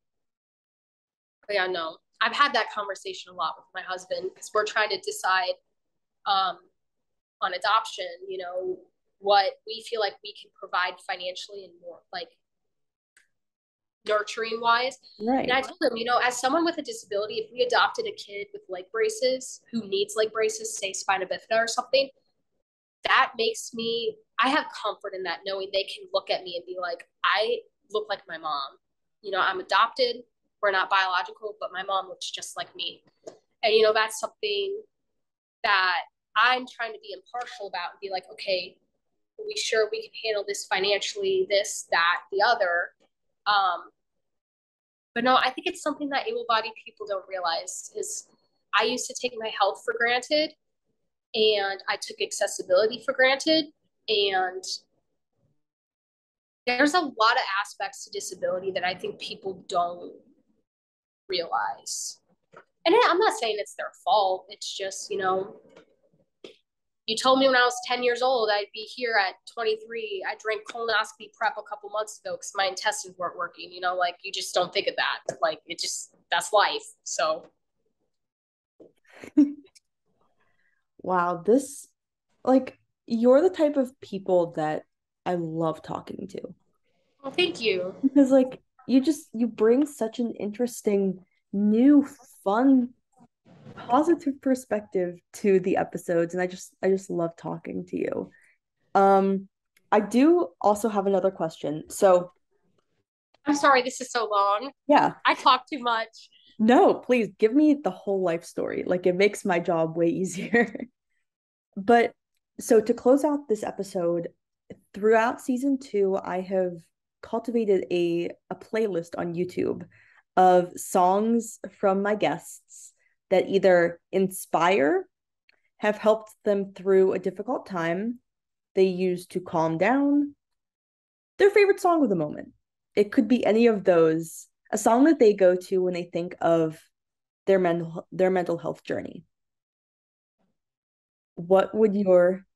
yeah, no, I've had that conversation a lot with my husband because we're trying to decide on adoption, what we feel like we can provide financially and more like nurturing wise. Right. And I told him, as someone with a disability, if we adopted a kid with leg braces who needs leg braces, say spina bifida or something, that makes I have comfort in that, knowing they can look at me and be like, I look like my mom. I'm adopted. We're not biological, but my mom looks just like me. And, that's something that I'm trying to be impartial about and be like, okay, are we sure we can handle this financially, this, that, the other? But no, I think it's something that able-bodied people don't realize is I used to take my health for granted and I took accessibility for granted. And there's a lot of aspects to disability that I think people don't realize. And I'm not saying it's their fault. It's just, you told me when I was 10 years old, I'd be here at 23. I drank colonoscopy prep a couple months ago because my intestines weren't working, like, you just don't think of that. Like, that's life. So. Wow, you're the type of people that I love talking to. Well, thank you. Because you bring such an interesting, new, fun, positive perspective to the episodes, and I just love talking to you. I do also have another question. So, I'm sorry, this is so long. yeah. I talk too much. No, please give me the whole life story. Like, it makes my job way easier. But so to close out this episode, throughout season 2, I have cultivated a playlist on YouTube of songs from my guests that either inspire, have helped them through a difficult time, they use to calm down, their favorite song of the moment. It could be any of those, a song that they go to when they think of their mental health journey. What would your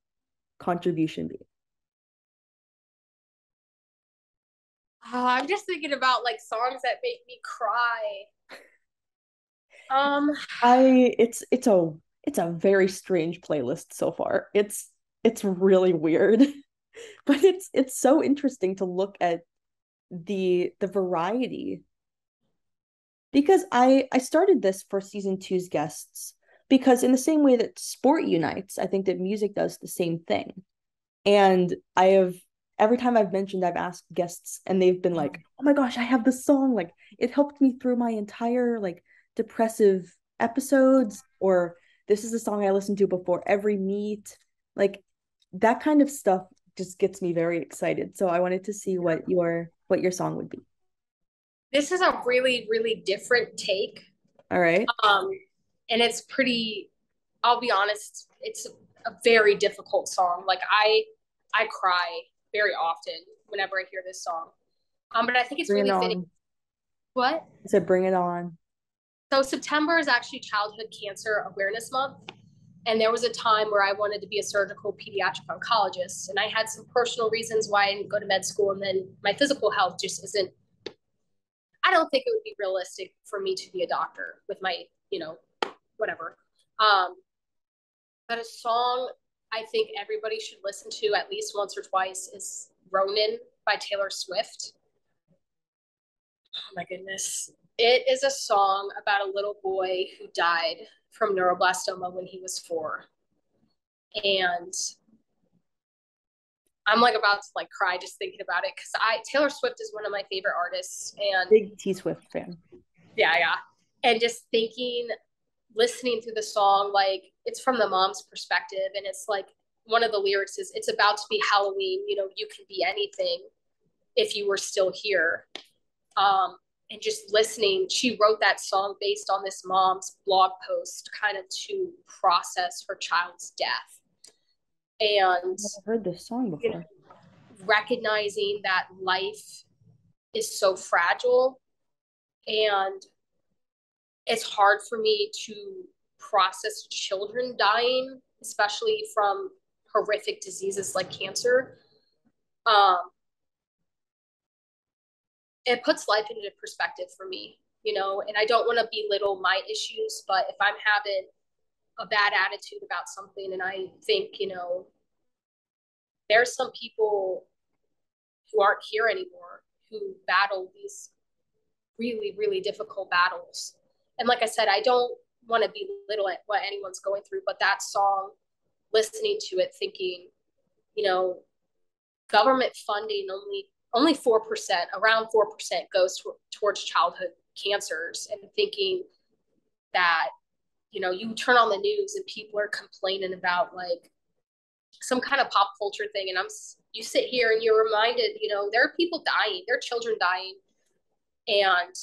contribution be? I'm just thinking about like songs that make me cry. It's a very strange playlist so far. It's really weird. But it's so interesting to look at the variety, because I started this for season 2's guests because in the same way that sport unites, I think that music does the same thing. And every time I've mentioned, I've asked guests and they've been like, oh my gosh, I have this song. Like, it helped me through my entire depressive episodes, or this is the song I listen to before every meet. Like, that kind of stuff just gets me very excited. So I wanted to see what your song would be. This is a really, really different take. All right. And it's pretty, I'll be honest, it's a very difficult song. Like I cry very often whenever I hear this song. But I think it's Bring it really fitting. on. What? I said, bring it on. So September is actually Childhood Cancer Awareness Month. And there was a time where I wanted to be a surgical pediatric oncologist. And I had some personal reasons why I didn't go to med school. And then my physical health just isn't, I don't think it would be realistic for me to be a doctor with my, whatever. But a song I think everybody should listen to at least once or twice is Ronin by Taylor Swift. Oh my goodness. It is a song about a little boy who died from neuroblastoma when he was 4. And I'm like about to like cry just thinking about it because Taylor Swift is one of my favorite artists and big T Swift fan. Yeah. And just listening to the song, like it's from the mom's perspective, and it's like one of the lyrics is, "It's about to be Halloween, you can be anything if you were still here." And just listening, she wrote that song based on this mom's blog post, kind of to process her child's death. And I've never heard this song before. Recognizing that life is so fragile, and it's hard for me to process children dying, especially from horrific diseases like cancer. It puts life into perspective for me, and I don't want to belittle my issues, but if I'm having a bad attitude about something and I think, there's some people who aren't here anymore who battle these really, really difficult battles. And like I said, I don't want to belittle at what anyone's going through, but that song, listening to it, thinking, government funding only 4%, around 4% goes towards childhood cancers, and thinking that, you turn on the news and people are complaining about like some kind of pop culture thing. And you sit here and you're reminded, there are people dying, there are children dying. And,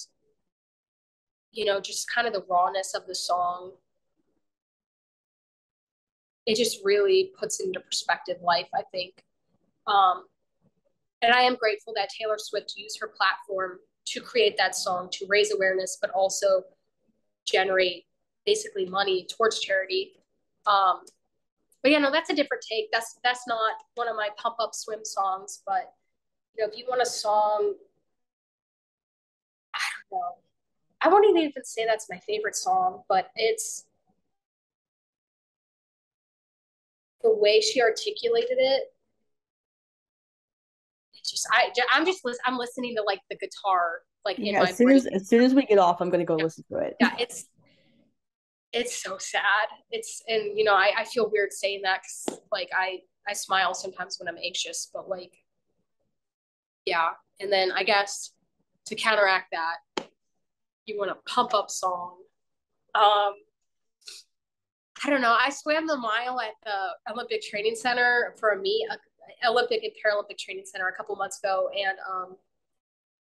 just kind of the rawness of the song, it just really puts into perspective life, I think. And I am grateful that Taylor Swift used her platform to create that song, to raise awareness, but also generate basically money towards charity. But that's a different take. That's not one of my pump up swim songs, but if you want a song, I don't know. I won't even say that's my favorite song, but it's the way she articulated it. I'm listening to like the guitar, like in my brain. As soon as we get off, I'm gonna go listen to it. Yeah, it's so sad. And I feel weird saying that because like I smile sometimes when I'm anxious, but like, yeah. And then I guess to counteract that, you want a pump up song. I don't know. I swam the mile at the Olympic Training Center for a meet, Olympic and Paralympic Training Center a couple months ago, and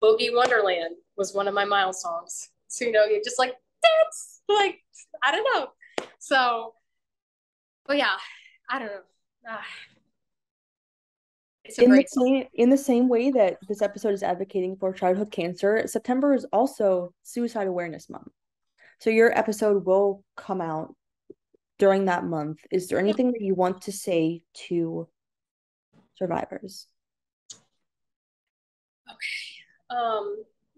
Boogie Wonderland was one of my mile songs. So you just like dance, like I don't know. So, but yeah, I don't know. It's a great song. In the same way that this episode is advocating for childhood cancer, September is also Suicide Awareness Month. So your episode will come out during that month. Is there anything that you want to say to survivors? Okay.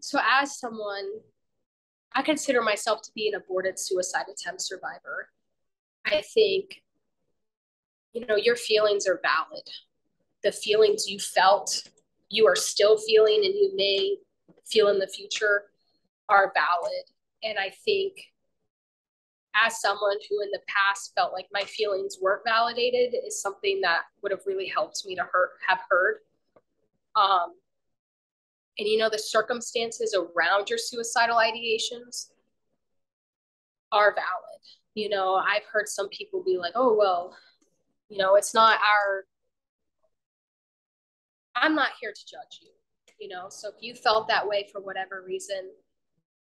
So as someone, I consider myself to be an aborted suicide attempt survivor. I think, your feelings are valid. The feelings you felt, you are still feeling, and you may feel in the future are valid. And I think as someone who in the past felt like my feelings weren't validated is something that would have really helped me to have heard. And the circumstances around your suicidal ideations are valid. I've heard some people be like, oh, well, it's not I'm not here to judge you, So if you felt that way for whatever reason,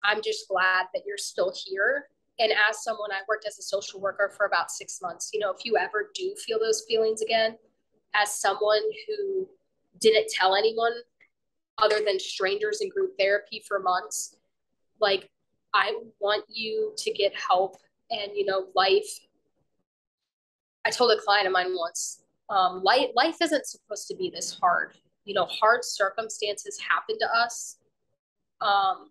I'm just glad that you're still here. And as someone, I worked as a social worker for about 6 months. If you ever do feel those feelings again, as someone who didn't tell anyone other than strangers in group therapy for months, like, I want you to get help. And, life, I told a client of mine once, life isn't supposed to be this hard. Hard circumstances happen to us. Um,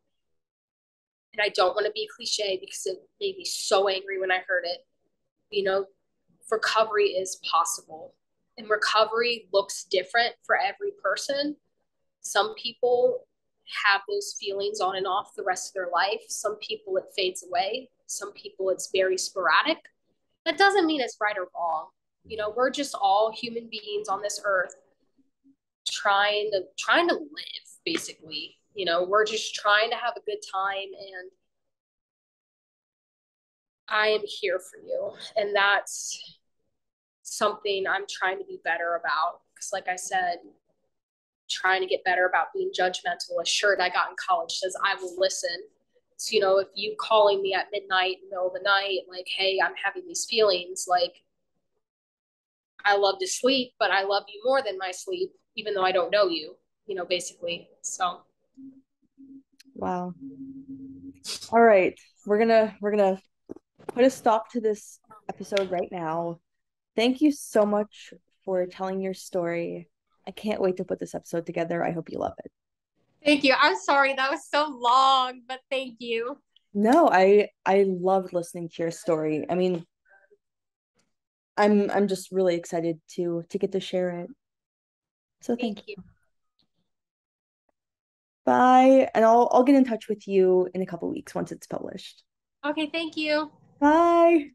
and I don't want to be cliche because it made me so angry when I heard it. You know, recovery is possible, and recovery looks different for every person. Some people have those feelings on and off the rest of their life. Some people it fades away. Some people it's very sporadic. That doesn't mean it's right or wrong. We're just all human beings on this earth trying to live, basically. We're just trying to have a good time, and I am here for you. And that's something I'm trying to be better about. Because, like I said, trying to get better about being judgmental. A shirt I got in college says, I will listen. So, if you calling me at midnight, middle of the night, like, hey, I'm having these feelings, like, I love to sleep, but I love you more than my sleep, even though I don't know you, basically. So. Wow. All right. We're gonna put a stop to this episode right now. Thank you so much for telling your story. I can't wait to put this episode together. I hope you love it. Thank you. I'm sorry that was so long, but thank you. No, I loved listening to your story. I mean, I'm just really excited to get to share it. So thank Thank you. you. Bye. And I'll get in touch with you in a couple weeks once it's published. Okay, thank you. Bye.